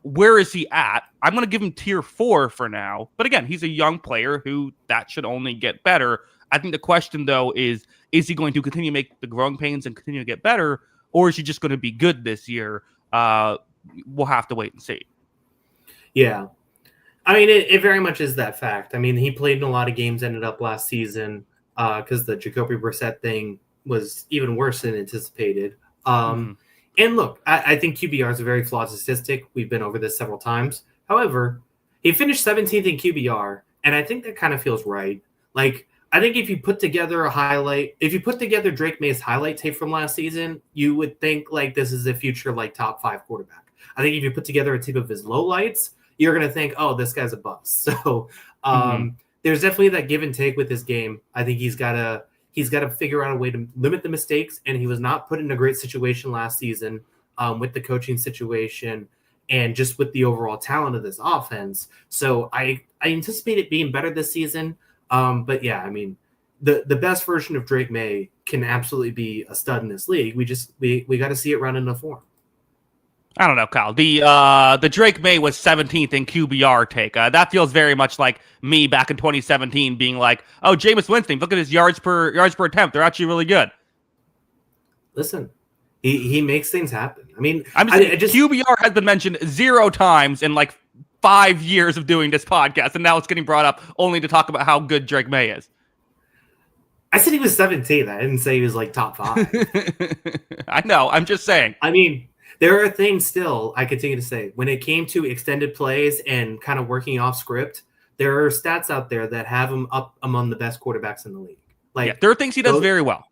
where is he at? I'm going to give him tier 4 for now. But again, he's a young player who that should only get better. I think the question, though, is he going to continue to make the growing pains and continue to get better, or is he just going to be good this year? We'll have to wait and see. Yeah. I mean, it very much is that fact. I mean, he played in a lot of games, ended up last season because the Jacoby Brissett thing was even worse than anticipated. And look, I think QBR is a very flawed statistic. We've been over this several times. However, he finished 17th in QBR, and I think that kind of feels right. Like, I think if you put together Drake May's highlight tape from last season, you would think like this is a future like top 5 quarterback. I think if you put together a tape of his lowlights, you're going to think, oh, this guy's a bust. So there's definitely that give and take with his game. I think he's got to figure out a way to limit the mistakes, and he was not put in a great situation last season with the coaching situation and just with the overall talent of this offense. So I anticipate it being better this season. But yeah, I mean, the best version of Drake May can absolutely be a stud in this league. We got to see it run in the form. I don't know, Kyle. The Drake May was 17th in QBR take. That feels very much like me back in 2017 being like, oh, Jameis Winston, look at his yards per attempt. They're actually really good. Listen, he makes things happen. I mean, QBR has been mentioned 0 times in like 5 years of doing this podcast, and now it's getting brought up only to talk about how good Drake May is. I said he was 17th. I didn't say he was like top 5. I know. I'm just saying. I mean, there are things still I continue to say. When it came to extended plays and kind of working off script, there are stats out there that have him up among the best quarterbacks in the league. Like, there are things he does very well.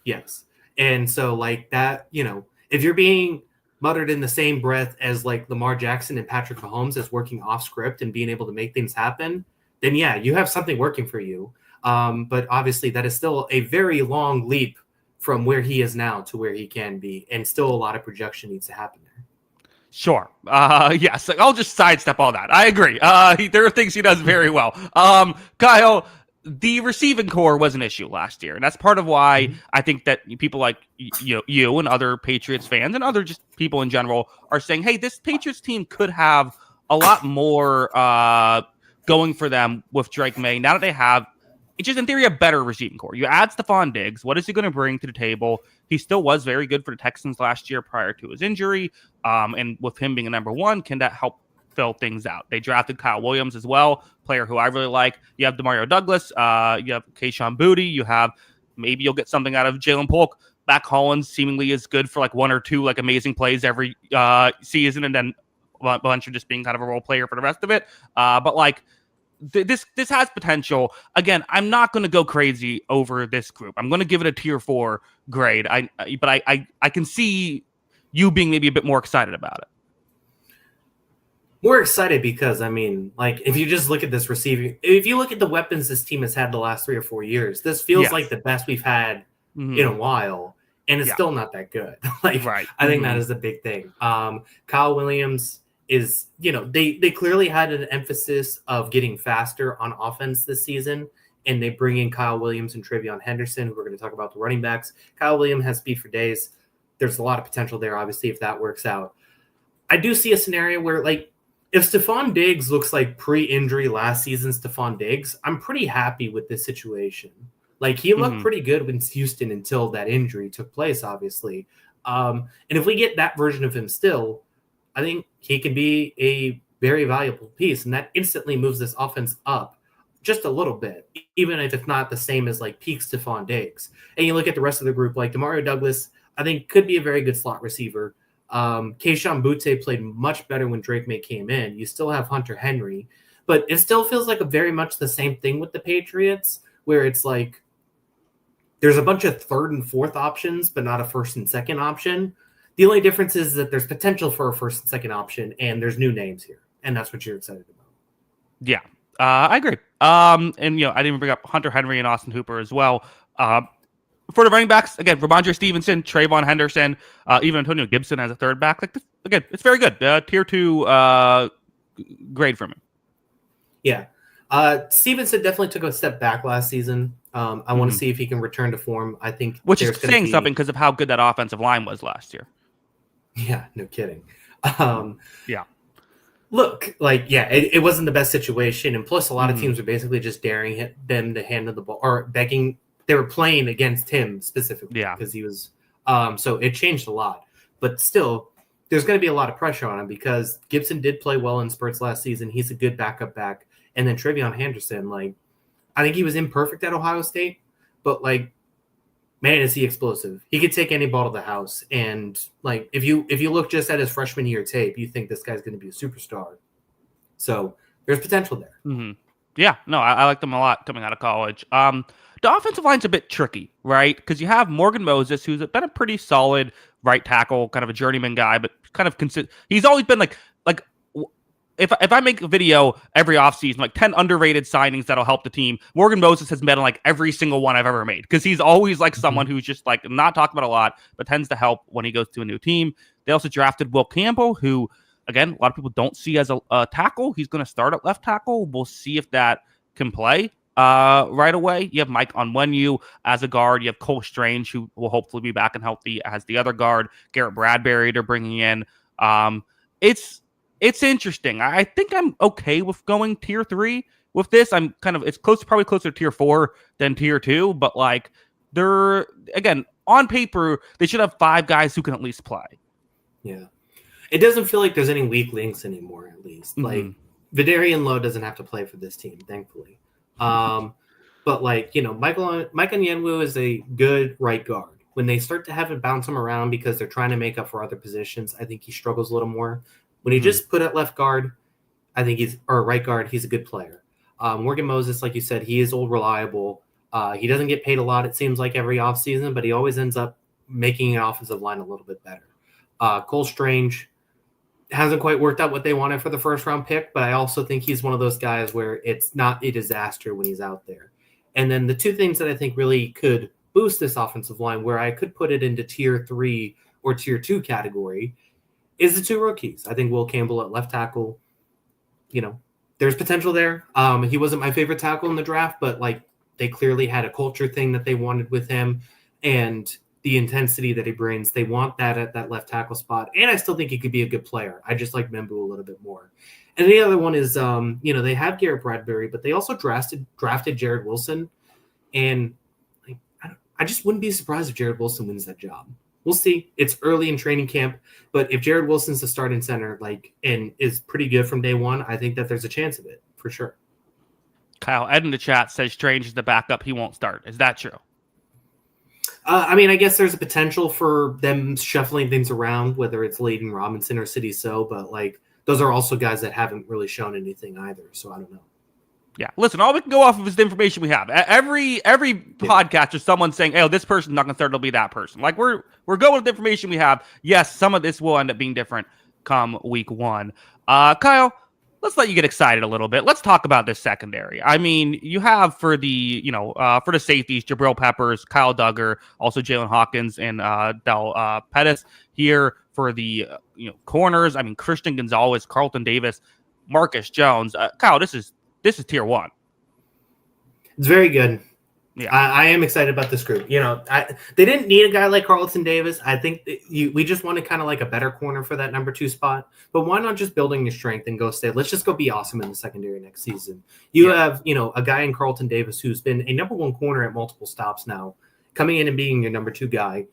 Yes. And so like that, if you're being muttered in the same breath as like Lamar Jackson and Patrick Mahomes as working off script and being able to make things happen, then yeah, you have something working for you. But obviously that is still a very long leap from where he is now to where he can be. And still a lot of projection needs to happen there. Sure. Yes. I'll just sidestep all that. I agree. There are things he does very well. Kyle, the receiving core was an issue last year, and that's part of why I think that people like you and other Patriots fans and other just people in general are saying, hey, this Patriots team could have a lot more going for them with Drake May now that they have, it's just in theory, a better receiving core. You add Stephon Diggs. What is he going to bring to the table? He still was very good for the Texans last year prior to his injury, and with him being a number 1, can that help fill things out? They drafted Kyle Williams as well, player who I really like. You have Demario Douglas, you have Kayshon Boutte, you have maybe you'll get something out of Jalen Polk. Mac Hollins seemingly is good for like 1 or 2 like amazing plays every season, and then a bunch of just being kind of a role player for the rest of it. But like this has potential. Again, I'm not going to go crazy over this group. I'm going to give it a tier 4 grade. But I can see you being maybe a bit more excited about it. More excited because, I mean, like, if you just look at this receiving, if you look at the weapons this team has had the last 3 or 4 years, this feels like the best we've had in a while, and it's still not that good. Like, right. I think that is the big thing. Kyle Williams is, they clearly had an emphasis of getting faster on offense this season, and they bring in Kyle Williams and Travion Henderson, who we're going to talk about the running backs. Kyle Williams has speed for days. There's a lot of potential there, obviously, if that works out. I do see a scenario where, like, if Stephon Diggs looks like pre-injury last season Stephon Diggs, I'm pretty happy with this situation. Like, he looked pretty good with Houston until that injury took place, obviously. And if we get that version of him still, I think he could be a very valuable piece, and that instantly moves this offense up just a little bit, even if it's not the same as like peak Stephon Diggs. And you look at the rest of the group, like Demario Douglas, I think could be a very good slot receiver. Keyshawn Butte played much better when Drake May came in. You still have Hunter Henry, but it still feels like a very much the same thing with the Patriots, where it's like there's a bunch of third and fourth options, but not a first and second option. The only difference is that there's potential for a first and second option, and there's new names here, and that's what you're excited about. Yeah, I agree. And I didn't even bring up Hunter Henry and Austin Hooper as well. For the running backs, again, Ramondre Stevenson, Trayvon Henderson, even Antonio Gibson as a third back. Like this, again, it's very good. Tier 2 grade for me. Yeah. Stevenson definitely took a step back last season. I want to see if he can return to form. I think which is saying something because of how good that offensive line was last year. Yeah, no kidding. Yeah. Look, like, yeah, it wasn't the best situation. And plus, a lot of teams were basically just daring them to hand the ball or begging. They were playing against him specifically because he was so it changed a lot. But still, there's going to be a lot of pressure on him because Gibson did play well in spurts last season. He's a good backup back. And then Travion Henderson, like, I think he was imperfect at Ohio State, but, like, man, is he explosive. He could take any ball to the house. And, like, if you look just at his freshman year tape, you think this guy's going to be a superstar. So there's potential there. Mm-hmm. Yeah, no, I like them a lot coming out of college. The offensive line's a bit tricky, right? Because you have Morgan Moses, who's been a pretty solid right tackle, kind of a journeyman guy, but kind of he's always been like if I make a video every offseason, like 10 underrated signings that'll help the team, Morgan Moses has been in like every single one I've ever made because he's always like someone who's just like not talked about a lot, but tends to help when he goes to a new team. They also drafted Will Campbell, who, again, a lot of people don't see as a tackle. He's going to start at left tackle. We'll see if that can play right away. You have Mike Onwenu as a guard. You have Cole Strange, who will hopefully be back and healthy as the other guard. Garrett Bradbury they're bringing in. It's interesting. I think I'm okay with going tier 3 with this. It's probably closer to tier 4 than tier 2, but like they're, again, on paper, they should have 5 guys who can at least play. Yeah. It doesn't feel like there's any weak links anymore, at least. Like, Vidarian Lowe doesn't have to play for this team, thankfully. But, like, Mike Onwenu is a good right guard. When they start to have it bounce him around because they're trying to make up for other positions, I think he struggles a little more. When he just put at left guard, I think right guard, he's a good player. Morgan Moses, like you said, he is old reliable. He doesn't get paid a lot, it seems like, every offseason, but he always ends up making an offensive line a little bit better. Cole Strange hasn't quite worked out what they wanted for the first round pick, but I also think he's one of those guys where it's not a disaster when he's out there. And then the two things that I think really could boost this offensive line, where I could put it into tier 3 or tier 2 category, is the 2 rookies. I think Will Campbell at left tackle, there's potential there. He wasn't my favorite tackle in the draft, but like they clearly had a culture thing that they wanted with him and the intensity that he brings. They want that at that left tackle spot. And I still think he could be a good player. I just like Membu a little bit more. And the other one is, they have Garrett Bradbury, but they also drafted Jared Wilson. And I just wouldn't be surprised if Jared Wilson wins that job. We'll see. It's early in training camp, but if Jared Wilson's the starting center, and is pretty good from day one, I think that there's a chance of it for sure. Kyle, Ed in the chat says Strange is the backup. He won't start. Is that true? I guess there's a potential for them shuffling things around, whether it's Layden Robinson or City So, but those are also guys that haven't really shown anything either. So I don't know. Yeah, listen, all we can go off of is the information we have. Every podcast is someone saying, "Hey, this person's not going to start, it'll be that person." Like we're going with the information we have. Yes, some of this will end up being different come week 1. Kyle, let's let you get excited a little bit. Let's talk about this secondary. I mean, you have for the safeties, Jabril Peppers, Kyle Duggar, also Jalen Hawkins and Del Pettis here for the corners. I mean, Christian Gonzalez, Carlton Davis, Marcus Jones. Kyle, this is tier 1. It's very good. Yeah. I am excited about this group. They didn't need a guy like Carlton Davis. I think we just wanted kind of like a better corner for that number 2 spot. But why not just building your strength and go stay? Let's just go be awesome in the secondary next season. You have, a guy in Carlton Davis who's been a number 1 corner at multiple stops now, coming in and being your number 2 guy.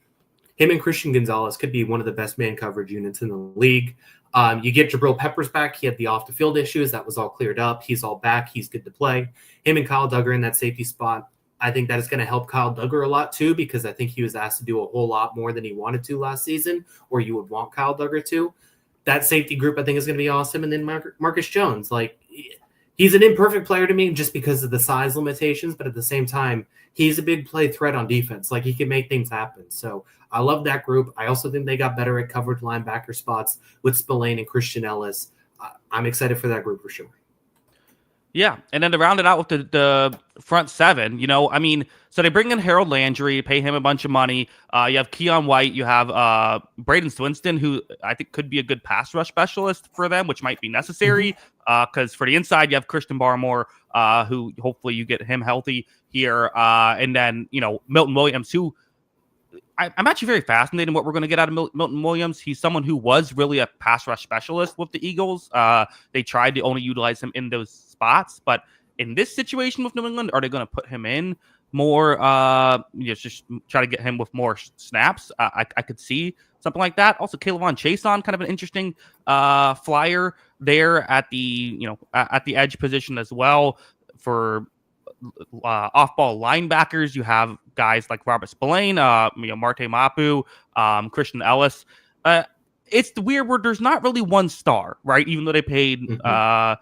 Him and Christian Gonzalez could be one of the best man coverage units in the league. You get Jabril Peppers back. He had the off the field issues. That was all cleared up. He's all back. He's good to play. Him and Kyle Duggar in that safety spot. I think that is going to help Kyle Duggar a lot too, because I think he was asked to do a whole lot more than he wanted to last season, or you would want Kyle Duggar to. That safety group I think is going to be awesome. And then Marcus Jones, like, he's an imperfect player to me just because of the size limitations, but at the same time, he's a big play threat on defense. Like, he can make things happen. So I love that group. I also think they got better at coverage linebacker spots with Spillane and Christian Ellis. I'm excited for that group for sure. Yeah, and then to round it out with the front 7, so they bring in Harold Landry, pay him a bunch of money. You have Keon White, you have Braden Swinston, who I think could be a good pass rush specialist for them, which might be necessary because for the inside, you have Christian Barmore, who hopefully you get him healthy here. And then, Milton Williams, who I'm actually very fascinated in what we're going to get out of Milton Williams. He's someone who was really a pass rush specialist with the Eagles. They tried to only utilize him in those spots, but in this situation with New England, are they going to put him in more? Just try to get him with more snaps. I could see something like that. Also, Kayvon Chason, kind of an interesting flyer there at the at the edge position as well. For off-ball linebackers, you have guys like Robert Spillane, Marte Mapu, Christian Ellis. It's weird where there's not really one star, right? Even though they paid a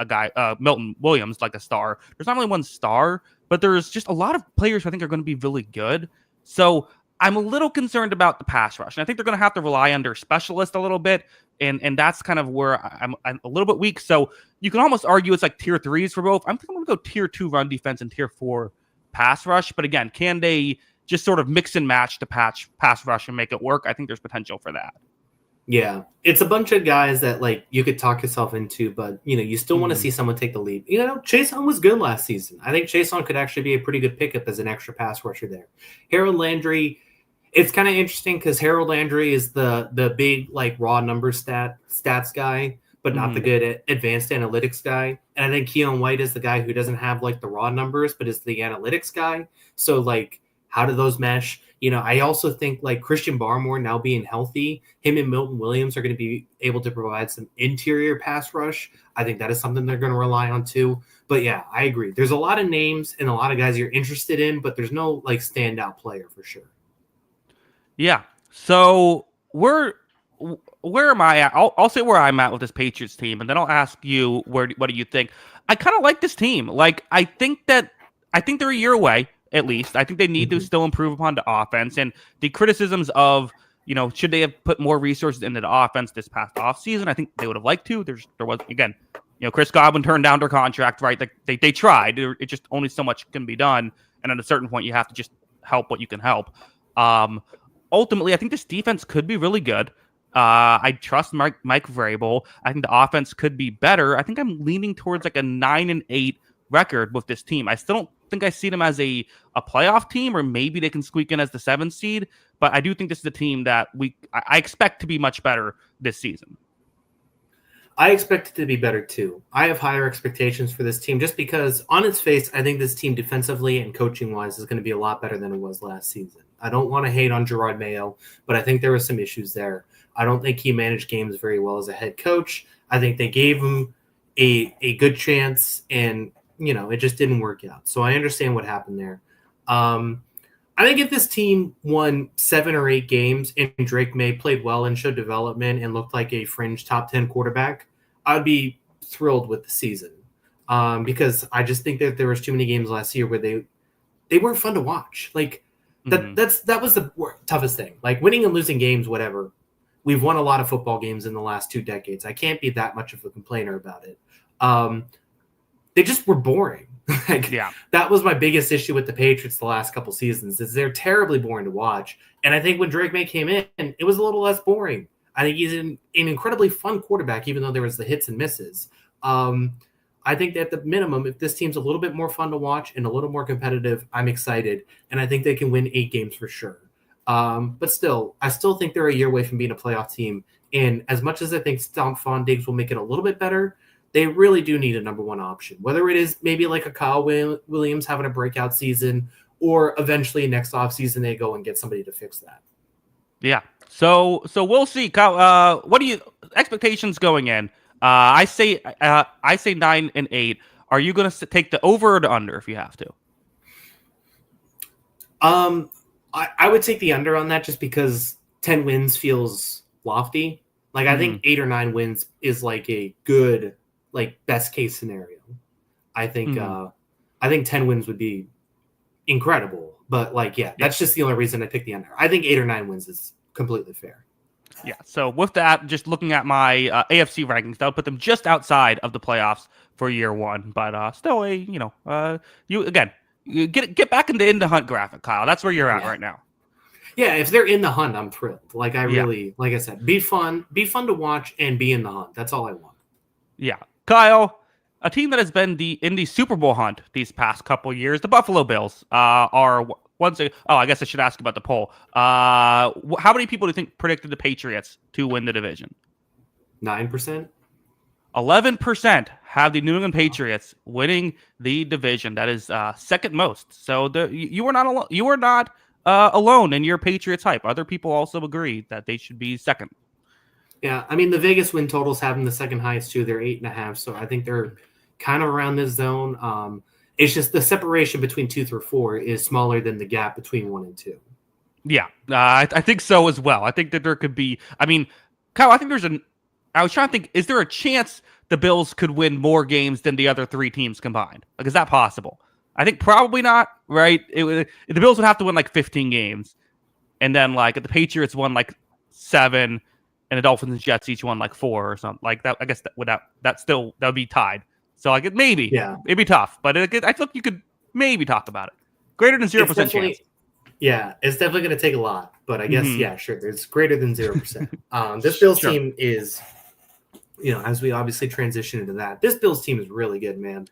guy, Milton Williams, like a star. There's not really one star, but there's just a lot of players who I think are going to be really good. So I'm a little concerned about the pass rush, and I think they're going to have to rely on their specialist a little bit, and that's kind of where I'm a little bit weak. So you can almost argue it's like tier 3s for both. I'm going to go tier 2 run defense and tier 4 pass rush. But again, can they just sort of mix and match the pass rush and make it work? I think there's potential for that. Yeah, it's a bunch of guys that like you could talk yourself into, but you still want to see someone take the lead. Chason was good last season. I think Chason could actually be a pretty good pickup as an extra pass rusher there. Harold Landry, it's kind of interesting because Harold Landry is the big like raw number stats guy, but not the good advanced analytics guy. And I think Keon White is the guy who doesn't have like the raw numbers, but is the analytics guy. So like, how do those mesh? I also think like Christian Barmore now being healthy, him and Milton Williams are going to be able to provide some interior pass rush. I think that is something they're going to rely on too. But yeah, I agree. There's a lot of names and a lot of guys you're interested in, but there's no like standout player for sure. Yeah. So where am I at? I'll say where I'm at with this Patriots team, and then I'll ask you what do you think? I kind of like this team. Like I think they're a year away. At least I think they need to still improve upon the offense, and the criticisms of, should they have put more resources into the offense this past offseason? I think they would have liked to. There was, again, Chris Godwin turned down their contract, right? Like they tried. It just only so much can be done. And at a certain point, you have to just help what you can help. Ultimately, I think this defense could be really good. I trust Mike Vrabel. I think the offense could be better. I think I'm leaning towards like a 9-8 record with this team. I still don't think I see them as a playoff team, or maybe they can squeak in as the 7th seed. But I do think this is a team that I expect to be much better this season. I expect it to be better too. I have higher expectations for this team just because on its face, I think this team defensively and coaching wise is going to be a lot better than it was last season. I don't want to hate on Gerard Mayo, but I think there were some issues there. I don't think he managed games very well as a head coach. I think they gave him a good chance, and it just didn't work out. So I understand what happened there. I think if this team won 7 or 8 games and Drake May played well and showed development and looked like a fringe top 10 quarterback, I'd be thrilled with the season. Because I just think that there was too many games last year where they weren't fun to watch. Like that was the toughest thing. Like winning and losing games, whatever. We've won a lot of football games in the last 2 decades. I can't be that much of a complainer about it. They just were boring. That was my biggest issue with the Patriots the last couple seasons, is they're terribly boring to watch. And I think when Drake May came in, it was a little less boring. I think he's an incredibly fun quarterback, even though there was the hits and misses. I think that at the minimum, if this team's a little bit more fun to watch and a little more competitive, I'm excited, and I think they can win 8 games for sure. But still, I still think they're a year away from being a playoff team. And as much as I think Stephon Diggs will make it a little bit better, they really do need a number one option. Whether it is maybe like a Kyle Williams having a breakout season, or eventually next offseason they go and get somebody to fix that. Yeah. So we'll see. Kyle, what do you expectations going in? I say 9 and 8. Are you going to take the over or the under if you have to? I would take the under on that just because 10 wins feels lofty. Like I think 8 or 9 wins is like a good, like best case scenario. I think 10 wins would be incredible, but like, that's just the only reason I picked the under. I think 8 or 9 wins is completely fair. Yeah. So with that, just looking at my AFC rankings, that would put them just outside of the playoffs for year one, but still you get back in the hunt graphic, Kyle. That's where you're at right now. Yeah, if they're in the hunt, I'm thrilled. Like I really, like I said, be fun to watch and be in the hunt. That's all I want. Yeah. Kyle, a team that has been in the Super Bowl hunt these past couple years, the Buffalo Bills, are once. I guess I should ask about the poll. How many people do you think predicted the Patriots to win the division? 9%. 11% have the New England Patriots winning the division. That is second most. So you were not alone. You were not alone in your Patriots hype. Other people also agree that they should be second. Yeah, I mean the Vegas win totals have them the second highest too. They're 8.5, so I think they're kind of around this zone. It's just the separation between 2 through 4 is smaller than the gap between 1 and 2. Yeah, I think so as well. I think that there could be. I mean, Kyle, I think I was trying to think: is there a chance the Bills could win more games than the other 3 teams combined? Like, is that possible? I think probably not, right? The Bills would have to win like 15 games. And then like if the Patriots won like 7 and the Dolphins and Jets each won like 4 or something like that, I guess that would be tied. So like it'd be tough, but I think you could maybe talk about it. Greater than 0% chance. Yeah, it's definitely going to take a lot, but I guess, sure. There's greater than 0%. This Bills team is, as we obviously transition into that, this Bills team is really good, man.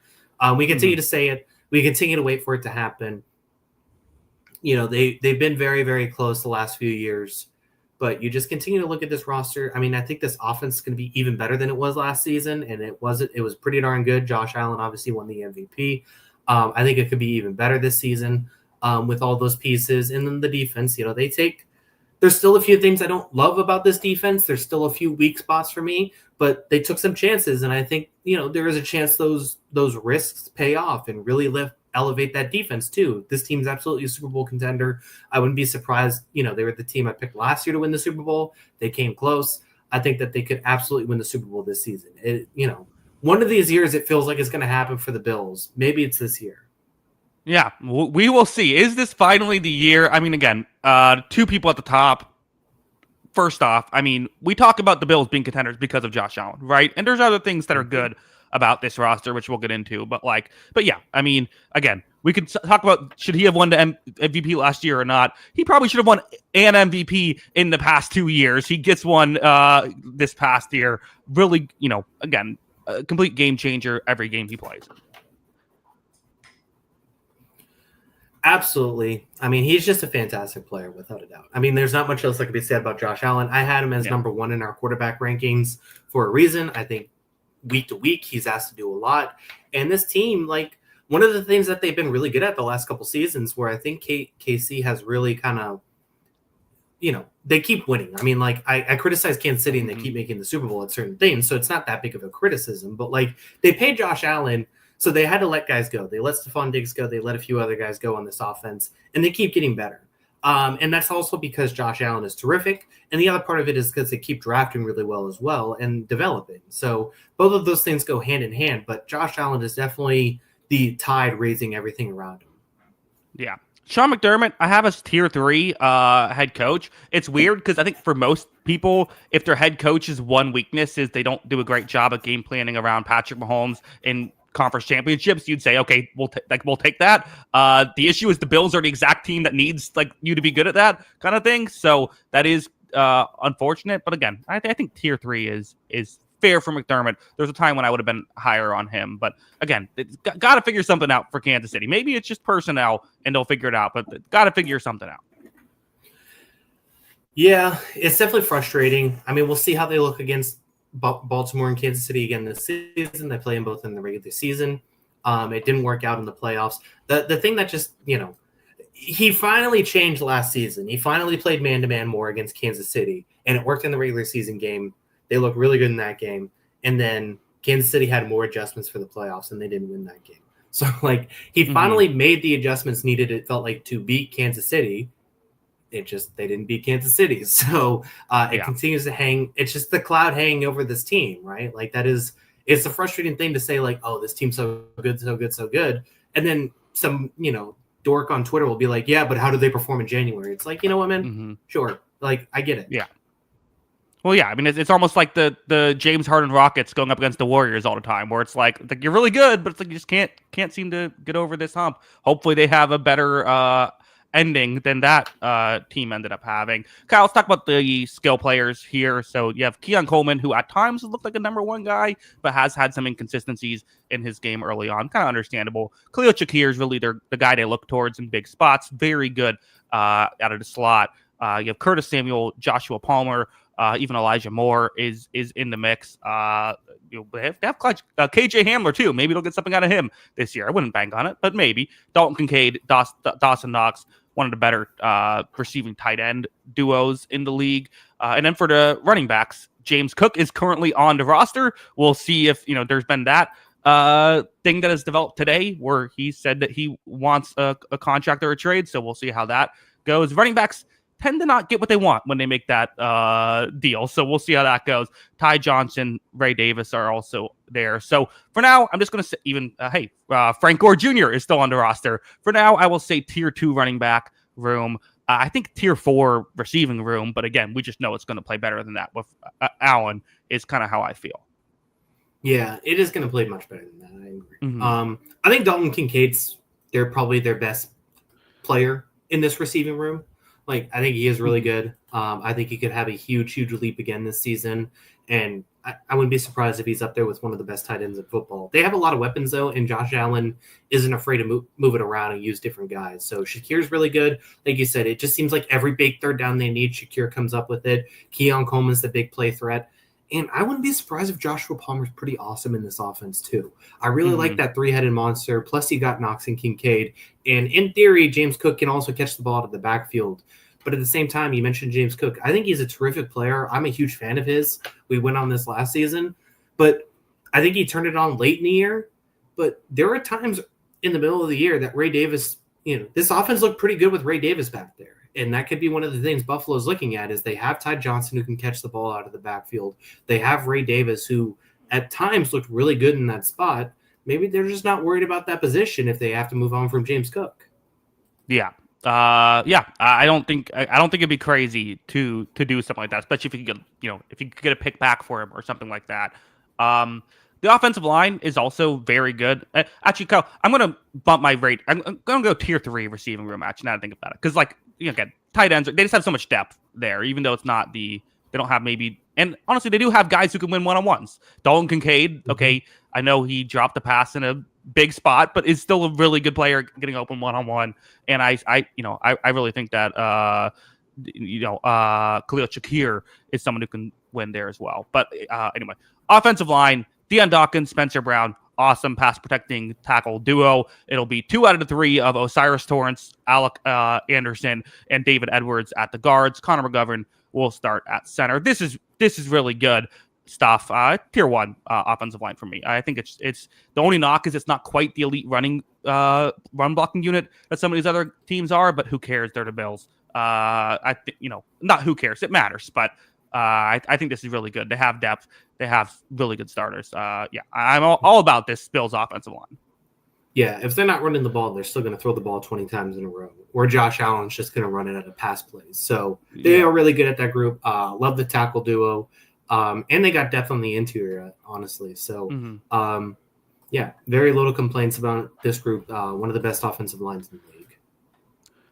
We continue to say it. We continue to wait for it to happen. They've been very, very close the last few years, but you just continue to look at this roster. I mean, I think this offense is going to be even better than it was last season, and it was pretty darn good. Josh Allen obviously won the MVP. I think it could be even better this season with all those pieces. And then the defense, there's still a few things I don't love about this defense. There's still a few weak spots for me, but they took some chances, and I think there is a chance those risks pay off and really elevate that defense too. This team's absolutely a Super Bowl contender. I wouldn't be surprised. They were the team I picked last year to win the Super Bowl. They came close. I think that they could absolutely win the Super Bowl this season. One of these years it feels like it's going to happen for the Bills. Maybe it's this year. Yeah, we will see. Is this finally the year? I mean, again, 2 people at the top. First off, I mean, we talk about the Bills being contenders because of Josh Allen, right? And there's other things that are good about this roster, which we'll get into. But yeah, I mean, again, we could talk about should he have won the MVP last year or not. He probably should have won an MVP in the past 2 years. He gets one this past year. Really, again, a complete game changer every game he plays. Absolutely. I mean, he's just a fantastic player, without a doubt. I mean, there's not much else that can be said about Josh Allen. I had him as number 1 in our quarterback rankings for a reason. I think week to week, he's asked to do a lot. And this team, like, one of the things that they've been really good at the last couple seasons, where I think KC has really kind of, they keep winning. I mean, like, I criticize Kansas City and they keep making the Super Bowl at certain things, so it's not that big of a criticism. But, like, they paid Josh Allen, so they had to let guys go. They let Stephon Diggs go. They let a few other guys go on this offense, and they keep getting better. And that's also because Josh Allen is terrific. And the other part of it is because they keep drafting really well as well and developing. So both of those things go hand in hand. But Josh Allen is definitely the tide raising everything around him. Yeah. Sean McDermott, I have as tier 3 head coach. It's weird because I think for most people, if their head coach's one weakness is they don't do a great job at game planning around Patrick Mahomes and conference championships, you'd say, okay, we'll take that. The issue is the Bills are the exact team that needs you to be good at that kind of thing. So that is unfortunate. But again, I think tier 3 is fair for McDermott. There's a time when I would have been higher on him, but again, it's got to figure something out for Kansas City. Maybe it's just personnel and they'll figure it out, but got to figure something out. Yeah, it's definitely frustrating. I mean, we'll see how they look against Baltimore and Kansas City again this season. They play them both in the regular season. It didn't work out in the playoffs. The thing that just, he finally changed last season. He finally played man-to-man more against Kansas City, and it worked in the regular season game. They looked really good in that game. And then Kansas City had more adjustments for the playoffs, and they didn't win that game. So, he finally made the adjustments needed, it felt like, to beat Kansas City. They didn't beat Kansas City. So it continues to hang. It's just the cloud hanging over this team, right? It's a frustrating thing to say, oh, this team's so good, so good, so good. And then some, dork on Twitter will be like, yeah, but how did they perform in January? It's like, you know what, man? Mm-hmm. Sure. I get it. Yeah. Well, yeah. I mean, it's almost like the James Harden Rockets going up against the Warriors all the time, where it's like you're really good, but it's like you just can't seem to get over this hump. Hopefully they have a better ending than that team ended up having. Kyle, let's talk about the skill players here. So you have Keon Coleman, who at times looked like a number one guy, but has had some inconsistencies in his game early on. Kind of understandable. Khalil Shakir is really the guy they look towards in big spots. Very good out of the slot. You have Curtis Samuel, Joshua Palmer, even Elijah Moore is in the mix. They have KJ Hamler too. Maybe they'll get something out of him this year. I wouldn't bank on it, but maybe. Dalton Kincaid, Dawson Knox, one of the better receiving tight end duos in the league. And then for the running backs, James Cook is currently on the roster. We'll see if there's been that thing that has developed today where he said that he wants a contract or a trade. So we'll see how that goes. Running backs tend to not get what they want when they make that deal. So we'll see how that goes. Ty Johnson, Ray Davis are also there. So for now, I'm just going to say Frank Gore Jr. is still on the roster. For now, I will say tier 2 running back room. I think tier 4 receiving room. But again, we just know it's going to play better than that with Allen is kind of how I feel. Yeah, it is going to play much better than that. I agree. Mm-hmm. I think Dalton Kincaid's probably their best player in this receiving room. I think he is really good. I think he could have a huge, huge leap again this season. And I wouldn't be surprised if he's up there with one of the best tight ends in football. They have a lot of weapons, though, and Josh Allen isn't afraid to move it around and use different guys. So Shakir's really good. Like you said, it just seems like every big third down they need, Shakir comes up with it. Keon Coleman's the big play threat. And I wouldn't be surprised if Joshua Palmer's pretty awesome in this offense, too. I really like that three-headed monster. Plus, you got Knox and Kincaid. And in theory, James Cook can also catch the ball out of the backfield. But at the same time, you mentioned James Cook. I think he's a terrific player. I'm a huge fan of his. We went on this last season. But I think he turned it on late in the year. But there are times in the middle of the year that Ray Davis, this offense looked pretty good with Ray Davis back there. And that could be one of the things Buffalo's looking at is they have Ty Johnson who can catch the ball out of the backfield. They have Ray Davis who at times looked really good in that spot. Maybe they're just not worried about that position if they have to move on from James Cook. Yeah. I don't think it'd be crazy to do something like that, especially if you could if you could get a pick back for him or something like that. The offensive line is also very good. Actually, Kyle, I'm going to bump my rate. I'm going to go tier 3 receiving room. Actually, now that I think about it, because again, tight ends they just have so much depth there, even though it's not they don't have maybe. And honestly, they do have guys who can win one-on-ones. Dalton Kincaid, okay, I know he dropped the pass in a big spot, but is still a really good player getting open one-on-one. And I really think that Khalil Shakir is someone who can win there as well. But anyway, offensive line, Deion Dawkins, Spencer Brown, awesome pass protecting tackle duo. It'll be 2 out of the 3 of Osiris Torrance, Alec Anderson, and David Edwards at the guards. Connor McGovern will start at center. This is really good stuff. Tier 1 offensive line for me. I think it's the only knock is it's not quite the elite run blocking unit that some of these other teams are, but who cares? They're the Bills. I think not who cares. It matters, but I think this is really good. They have depth. They have really good starters. I'm all about this Bills offensive line. Yeah, if they're not running the ball, they're still going to throw the ball 20 times in a row. Or Josh Allen's just going to run it at a pass plays. So they are really good at that group. Love the tackle duo. And they got depth on the interior, honestly. So, very little complaints about this group. One of the best offensive lines in the league.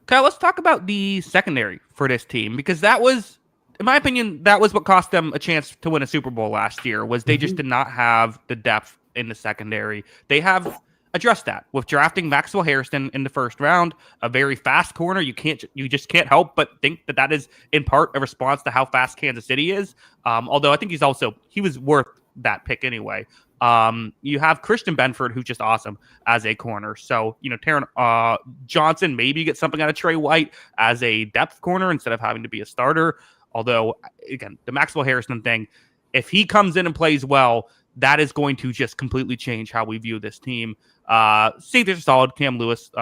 Kyle, let's talk about the secondary for this team, because that was in my opinion, that was what cost them a chance to win a Super Bowl last year. Was they just did not have the depth in the secondary. They have addressed that with drafting Maxwell Harrison in the first round, a very fast corner. You just can't help but think that is in part a response to how fast Kansas City is. Although I think he was worth that pick anyway. You have Christian Benford, who's just awesome as a corner. So, Taron Johnson maybe get something out of Trey White as a depth corner instead of having to be a starter. Although, again, the Maxwell Harrison thing, if he comes in and plays well, that is going to just completely change how we view this team. Safeties are solid. Cam Lewis,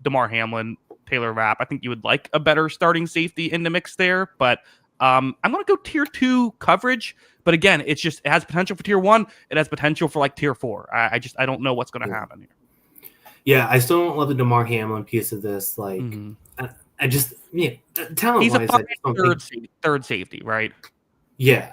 DeMar Hamlin, Taylor Rapp. I think you would like a better starting safety in the mix there. But I'm going to go tier 2 coverage. But again, it has potential for tier 1. It has potential for like tier 4. I don't know what's going to happen here. Yeah, I still don't love the DeMar Hamlin piece of this. Like, I just, talent-wise, he's a third safety, right? Yeah.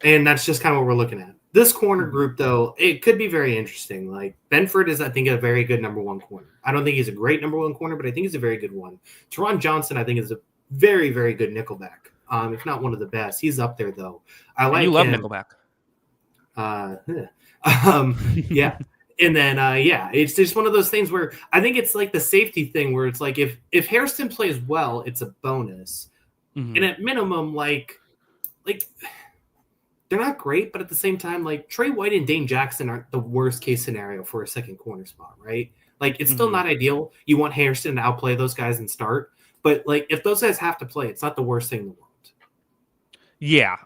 And that's just kind of what we're looking at. This corner group, though, it could be very interesting. Like, Benford is, I think, a very good number 1 corner. I don't think he's a great number 1 corner, but I think he's a very good one. Taron Johnson, I think, is a very, very good nickelback. If not one of the best. He's up there, though. You love nickelback. Yeah. And then, it's just one of those things where I think it's like the safety thing where it's like if Hairston plays well, it's a bonus. And at minimum, like they're not great, but at the same time, like Trey White and Dane Jackson aren't the worst case scenario for a second corner spot, right? Like it's still not ideal. You want Hairston to outplay those guys and start, but like if those guys have to play, it's not the worst thing in the world. Yeah,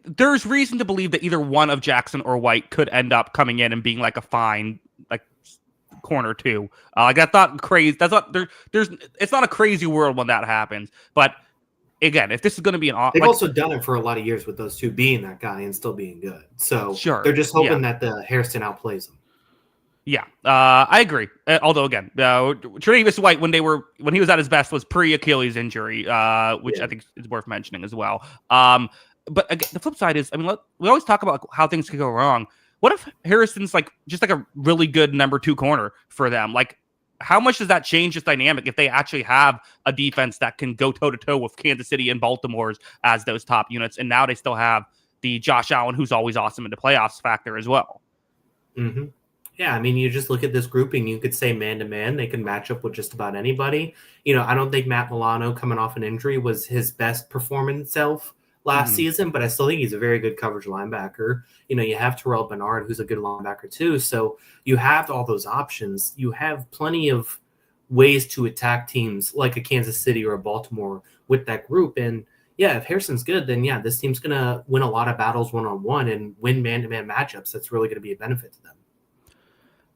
there's reason to believe that either one of Jackson or White could end up coming in and being like a fine like corner 2. That's not crazy. That's not there's. It's not a crazy world when that happens. But again, if this is going to be they've also done it for a lot of years with those two being that guy and still being good. So they're just hoping that the Hairston outplays them. Yeah, I agree. Although again, Tre'Davious White when he was at his best was pre-Achilles injury, which I think is worth mentioning as well. But again, the flip side is, I mean, we always talk about how things could go wrong. What if Harrison's just a really good number 2 corner for them? Like, how much does that change this dynamic if they actually have a defense that can go toe to toe with Kansas City and Baltimore's as those top units, and now they still have the Josh Allen, who's always awesome in the playoffs factor as well. Mm-hmm. Yeah, I mean, you just look at this grouping, you could say man-to-man, they can match up with just about anybody. I don't think Matt Milano coming off an injury was his best performance self last season, but I still think he's a very good coverage linebacker. You have Terrell Bernard, who's a good linebacker too. So you have all those options. You have plenty of ways to attack teams like a Kansas City or a Baltimore with that group. And yeah, if Harrison's good, then yeah, this team's going to win a lot of battles one-on-one and win man-to-man matchups. That's really going to be a benefit to them.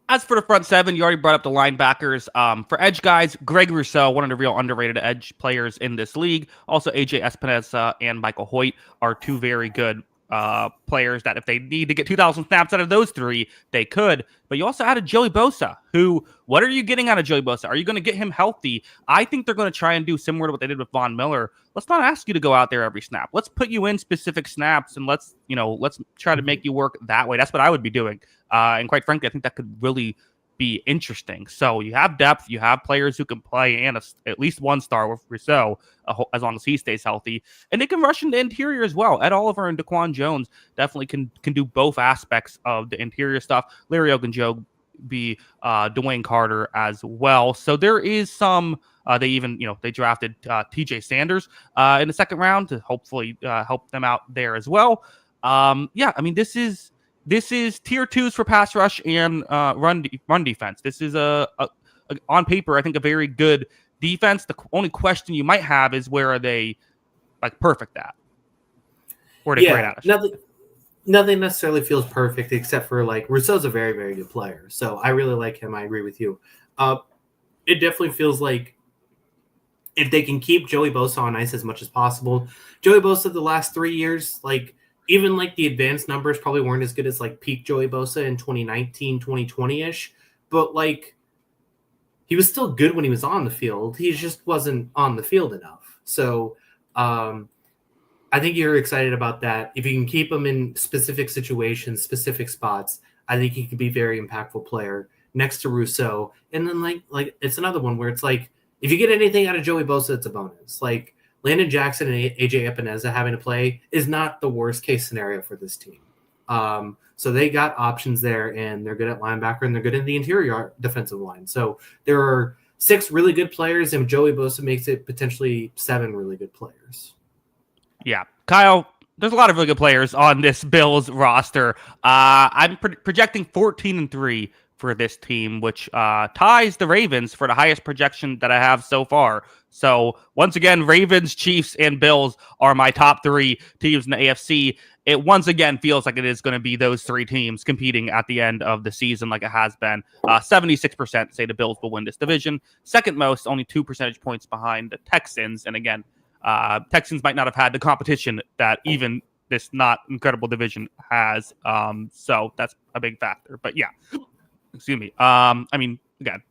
As for the front 7, you already brought up the linebackers. For edge guys, Greg Rousseau, one of the real underrated edge players in this league. Also, AJ Espinosa and Michael Hoyt are 2 very good players that if they need to get 2,000 snaps out of those 3, they could. But you also added Joey Bosa, who, what are you getting out of Joey Bosa? Are you going to get him healthy? I think they're going to try and do similar to what they did with Von Miller. Let's not ask you to go out there every snap. Let's put you in specific snaps and let's try to make you work that way. That's what I would be doing. And quite frankly, I think that could really be interesting. So you have depth, you have players who can play, and at least one star with Rousseau, as long as he stays healthy. And they can rush in the interior as well. Ed Oliver and Daquan Jones definitely can do both aspects of the interior stuff. Larry Ogunjobi, Dwayne Carter as well. So there is some. They drafted TJ Sanders in the second round to hopefully help them out there as well. I mean, this is tier 2s for pass rush and run defense. This is on paper, I think, a very good defense. The only question you might have is where are they perfect at? Or are they great at it? Nothing necessarily feels perfect except for Rousseau's a very, very good player. So I really like him. I agree with you. It definitely feels like if they can keep Joey Bosa on ice as much as possible. Joey Bosa the last 3 years, even the advanced numbers probably weren't as good as peak Joey Bosa in 2019, 2020-ish. But he was still good when he was on the field. He just wasn't on the field enough. So I think you're excited about that. If you can keep him in specific situations, specific spots, I think he could be a very impactful player next to Rousseau. And then it's another one where it's if you get anything out of Joey Bosa, it's a bonus. Landon Jackson and AJ Epineza having to play is not the worst case scenario for this team. So they got options there, and they're good at linebacker, and they're good in the interior defensive line. So there are 6 really good players, and Joey Bosa makes it potentially 7 really good players. Yeah. Kyle, there's a lot of really good players on this Bills roster. I'm projecting 14-3 for this team, which ties the Ravens for the highest projection that I have so far. So once again, Ravens, Chiefs, and Bills are my top 3 teams in the AFC. It once again feels like it is going to be those 3 teams competing at the end of the season like it has been. 76% say the Bills will win this division. Second most, only 2 percentage points behind the Texans. And again, Texans might not have had the competition that even this not incredible division has. So that's a big factor. But yeah, excuse me. I mean, again,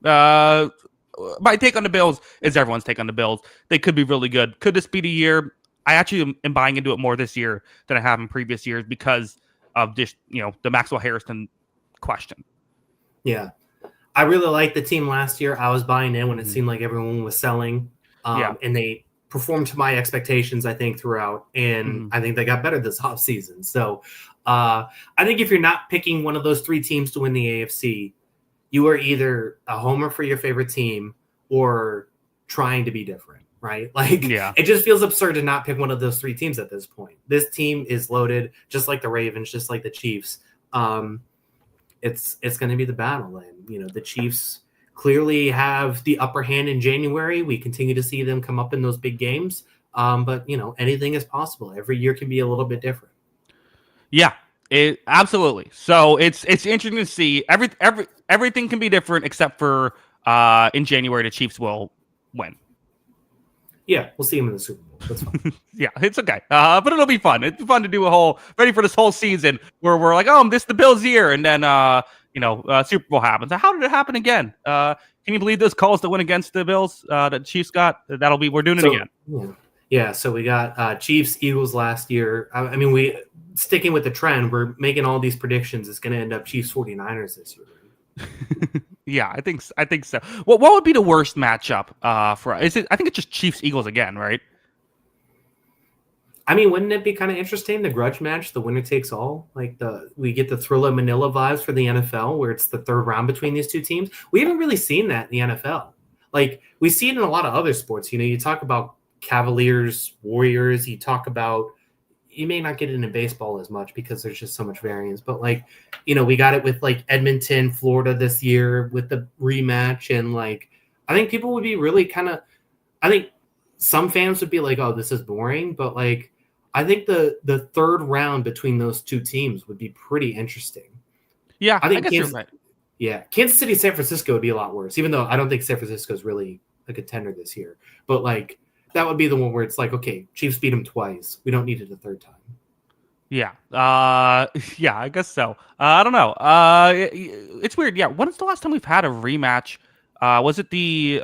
my take on the Bills is everyone's take on the Bills. They could be really good. Could this be the year? I actually am buying into it more this year than I have in previous years because of just, the Maxwell Harrison question. Yeah. I really liked the team last year. I was buying in when it seemed like everyone was selling. And they performed to my expectations, I think, throughout. And I think they got better this offseason. So I think if you're not picking one of those 3 teams to win the AFC, you are either a homer for your favorite team or trying to be different, right? It just feels absurd to not pick one of those 3 teams at this point. This team is loaded, just like the Ravens, just like the Chiefs. It's going to be the battle. And, the Chiefs clearly have the upper hand in January. We continue to see them come up in those big games. But, anything is possible. Every year can be a little bit different. Yeah, absolutely. So it's interesting to see. Everything can be different except for in January the Chiefs will win. Yeah, we'll see them in the Super Bowl. That's fine. Yeah, it's okay. But it'll be fun. It's fun to do ready for this whole season where we're like, this is the Bills' year, and then Super Bowl happens. How did it happen again? Can you believe those calls that went against the Bills that the Chiefs got? We're doing it again. Yeah. So we got Chiefs, Eagles last year. I mean, we sticking with the trend. We're making all these predictions. It's going to end up Chiefs 49ers this year. Yeah, I think so. What would be the worst matchup for? I think it's just Chiefs Eagles again, right? I mean, wouldn't it be kind of interesting, the grudge match, the winner takes all? We get the Thriller Manila vibes for the NFL, where it's the 3rd round between these 2 teams. We haven't really seen that in the NFL. We see it in a lot of other sports. You talk about Cavaliers, Warriors. You may not get it in baseball as much because there's just so much variance. But we got it with Edmonton, Florida this year with the rematch, and I think people would be really I think some fans would be like, "Oh, this is boring," but I think the 3rd round between those 2 teams would be pretty interesting. Yeah, I guess you're right. Yeah, Kansas City, San Francisco would be a lot worse, even though I don't think San Francisco is really a contender this year. But that would be the one where it's okay, Chiefs beat them twice. We don't need it a 3rd time. Yeah. Yeah, I guess so. I don't know. It's weird. Yeah. When is the last time we've had a rematch? Was it the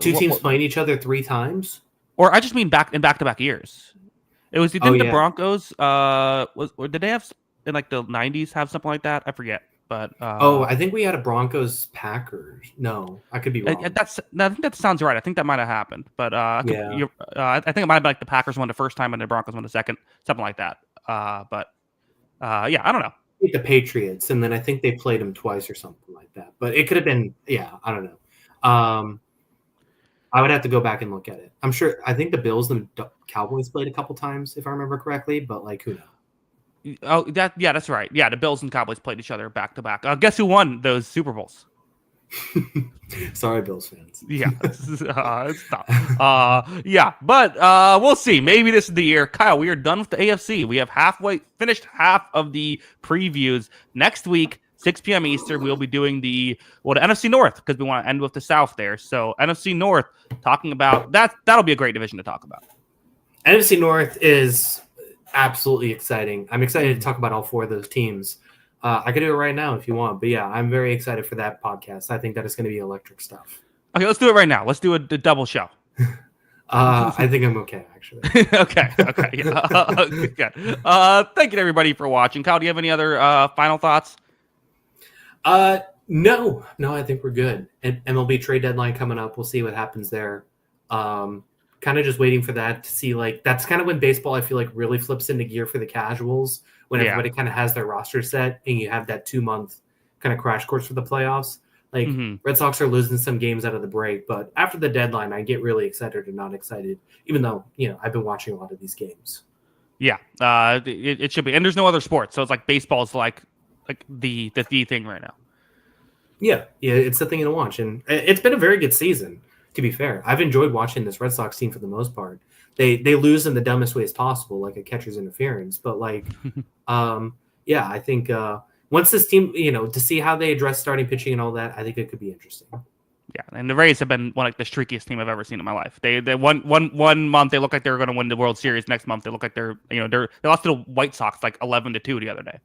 2 teams playing each other 3 times? Or I just mean back-to-back years. It was the Broncos did they have in the 90s have something like that? I forget. But I think we had a Broncos Packers. No, I could be wrong. I think that sounds right. I think that might have happened. But I think it might have been the Packers won the first time and the Broncos won the second, something like that. But yeah, I don't know. The Patriots, and then I think they played them twice or something like that. But it could have been, I don't know. I would have to go back and look at it. I'm sure. I think the Bills and Cowboys played a couple times, if I remember correctly. But who knows? Oh, that's right. Yeah, the Bills and Cowboys played each other back to back. Guess who won those Super Bowls? Sorry, Bills fans. Yeah, it's tough. Yeah, but we'll see. Maybe this is the year. Kyle, we are done with the AFC. We have finished half of the previews. Next week, 6 p.m. Eastern, we'll be doing the NFC North because we want to end with the South there. So NFC North, talking about that'll be a great division to talk about. NFC North is absolutely exciting. I'm excited to talk about all 4 of those teams. I could do it right now if you want, but yeah, I'm very excited for that podcast. I think that is going to be electric stuff. Okay, let's do it right now. Let's do a double show. I think I'm okay, actually. Okay. Yeah. Good. Thank you to everybody for watching. Kyle, do you have any other final thoughts? No, I think we're good. And MLB trade deadline coming up. We'll see what happens there. kind of just waiting for that to see, like, that's kind of when baseball, I feel like, really flips into gear for the casuals, when everybody kind of has their roster set and you have that 2-month kind of crash course for the playoffs. Like, Red Sox are losing some games out of the break, but after the deadline, I get really excited or not excited, even though, I've been watching a lot of these games. Yeah, it should be. And there's no other sport, so it's like baseball's like the thing right now. Yeah, it's the thing to watch. And it's been a very good season, to be fair. I've enjoyed watching this Red Sox team for the most part. They lose in the dumbest ways possible, like a catcher's interference. But, like, I think once this team, to see how they address starting pitching and all that, I think it could be interesting. Yeah, and the Rays have been one of the streakiest team I've ever seen in my life. They one month they look like they're going to win the World Series. Next month they look like they lost to the White Sox like 11-2 the other day.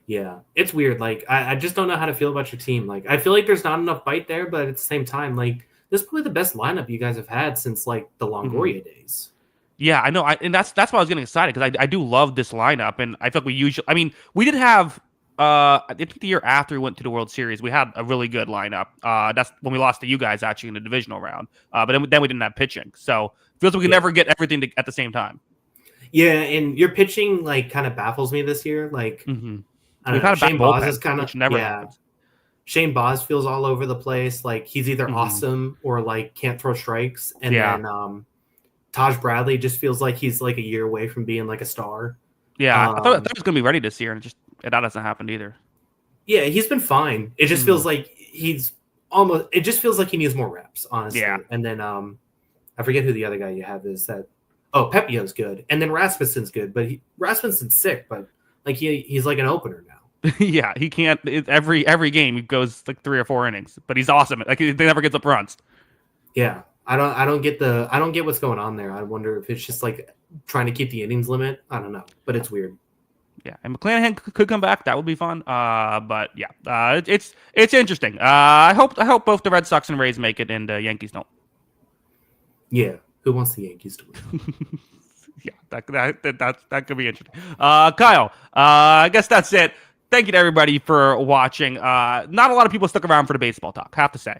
Yeah, it's weird. Like, I just don't know how to feel about your team. Like, I feel like there's not enough bite there, but at the same time, like, this is probably the best lineup you guys have had since, like, the Longoria days. Yeah, I know. And that's why I was getting excited, because I do love this lineup, and I feel like we did have. I think the year after we went to the World Series, we had a really good lineup. That's when we lost to you guys actually in the divisional round. But then we didn't have pitching, so it feels like we can never get everything at the same time. Yeah, and your pitching, like, kind of baffles me this year. Like, I don't know, Shane Baz is kind of happens. Shane Baz feels all over the place. Like, he's either awesome or, like, can't throw strikes. And then Taj Bradley just feels like he's like a year away from being like a star. Yeah, I thought he was going to be ready this year, and that hasn't happened either. Yeah, he's been fine. It just feels like it just feels like he needs more reps, honestly. Yeah. And then I forget who the other guy you have is that. Oh, Pepio's good. And then Rasmussen's good, but Rasmussen's sick, but like he's like an opener now. Yeah, he can't. Every game he goes like 3 or 4 innings, but he's awesome. Like, he never gets up runs. Yeah, I don't get what's going on there. I wonder if it's just like trying to keep the innings limit. I don't know, but it's weird. Yeah, and McClanahan could come back. That would be fun. But yeah, it's interesting. I hope both the Red Sox and Rays make it, and the Yankees don't. Yeah, who wants the Yankees to win? Yeah, that could be interesting. Kyle, I guess that's it. Thank you to everybody for watching. Not a lot of people stuck around for the baseball talk, have to say.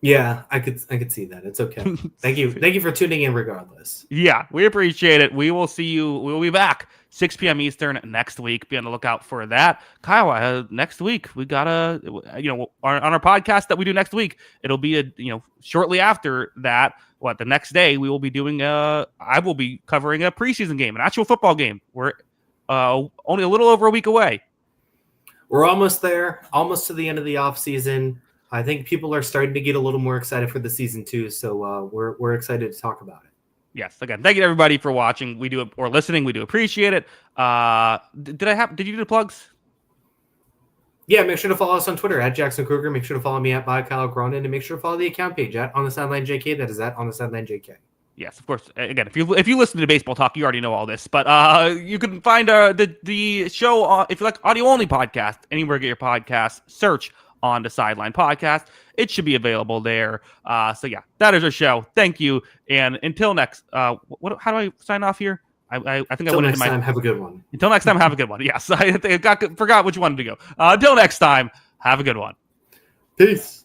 Yeah, I could see that. It's okay. Thank you for tuning in regardless. Yeah, we appreciate it. We will see you. We'll be back 6 p.m. Eastern next week. Be on the lookout for that. Kyle, next week we gotta, on our podcast that we do next week, it'll be shortly after that. The next day we will be doing I will be covering a preseason game, an actual football game. We're only a little over a week away. We're almost there, almost to the end of the off season. I think people are starting to get a little more excited for the season too, so we're excited to talk about it. Yes, again, thank you to everybody for watching. Or listening. We do appreciate it. Did you do the plugs? Yeah, make sure to follow us on Twitter at Jackson Kruger. Make sure to follow me at Kyle Cronin, and make sure to follow the account page at On the Sideline JK. That is at On the Sideline JK. Yes, of course. Again, if you listen to baseball talk, you already know all this. But you can find the show if you like audio only podcast anywhere you get your podcast. Search On the Sideline podcast. It should be available there. So yeah, that is our show. Thank you, and until next. How do I sign off here? I think until I went next time. Have a good one. Until next time, have a good one. Yes, I forgot which one to go. Until next time, have a good one. Peace.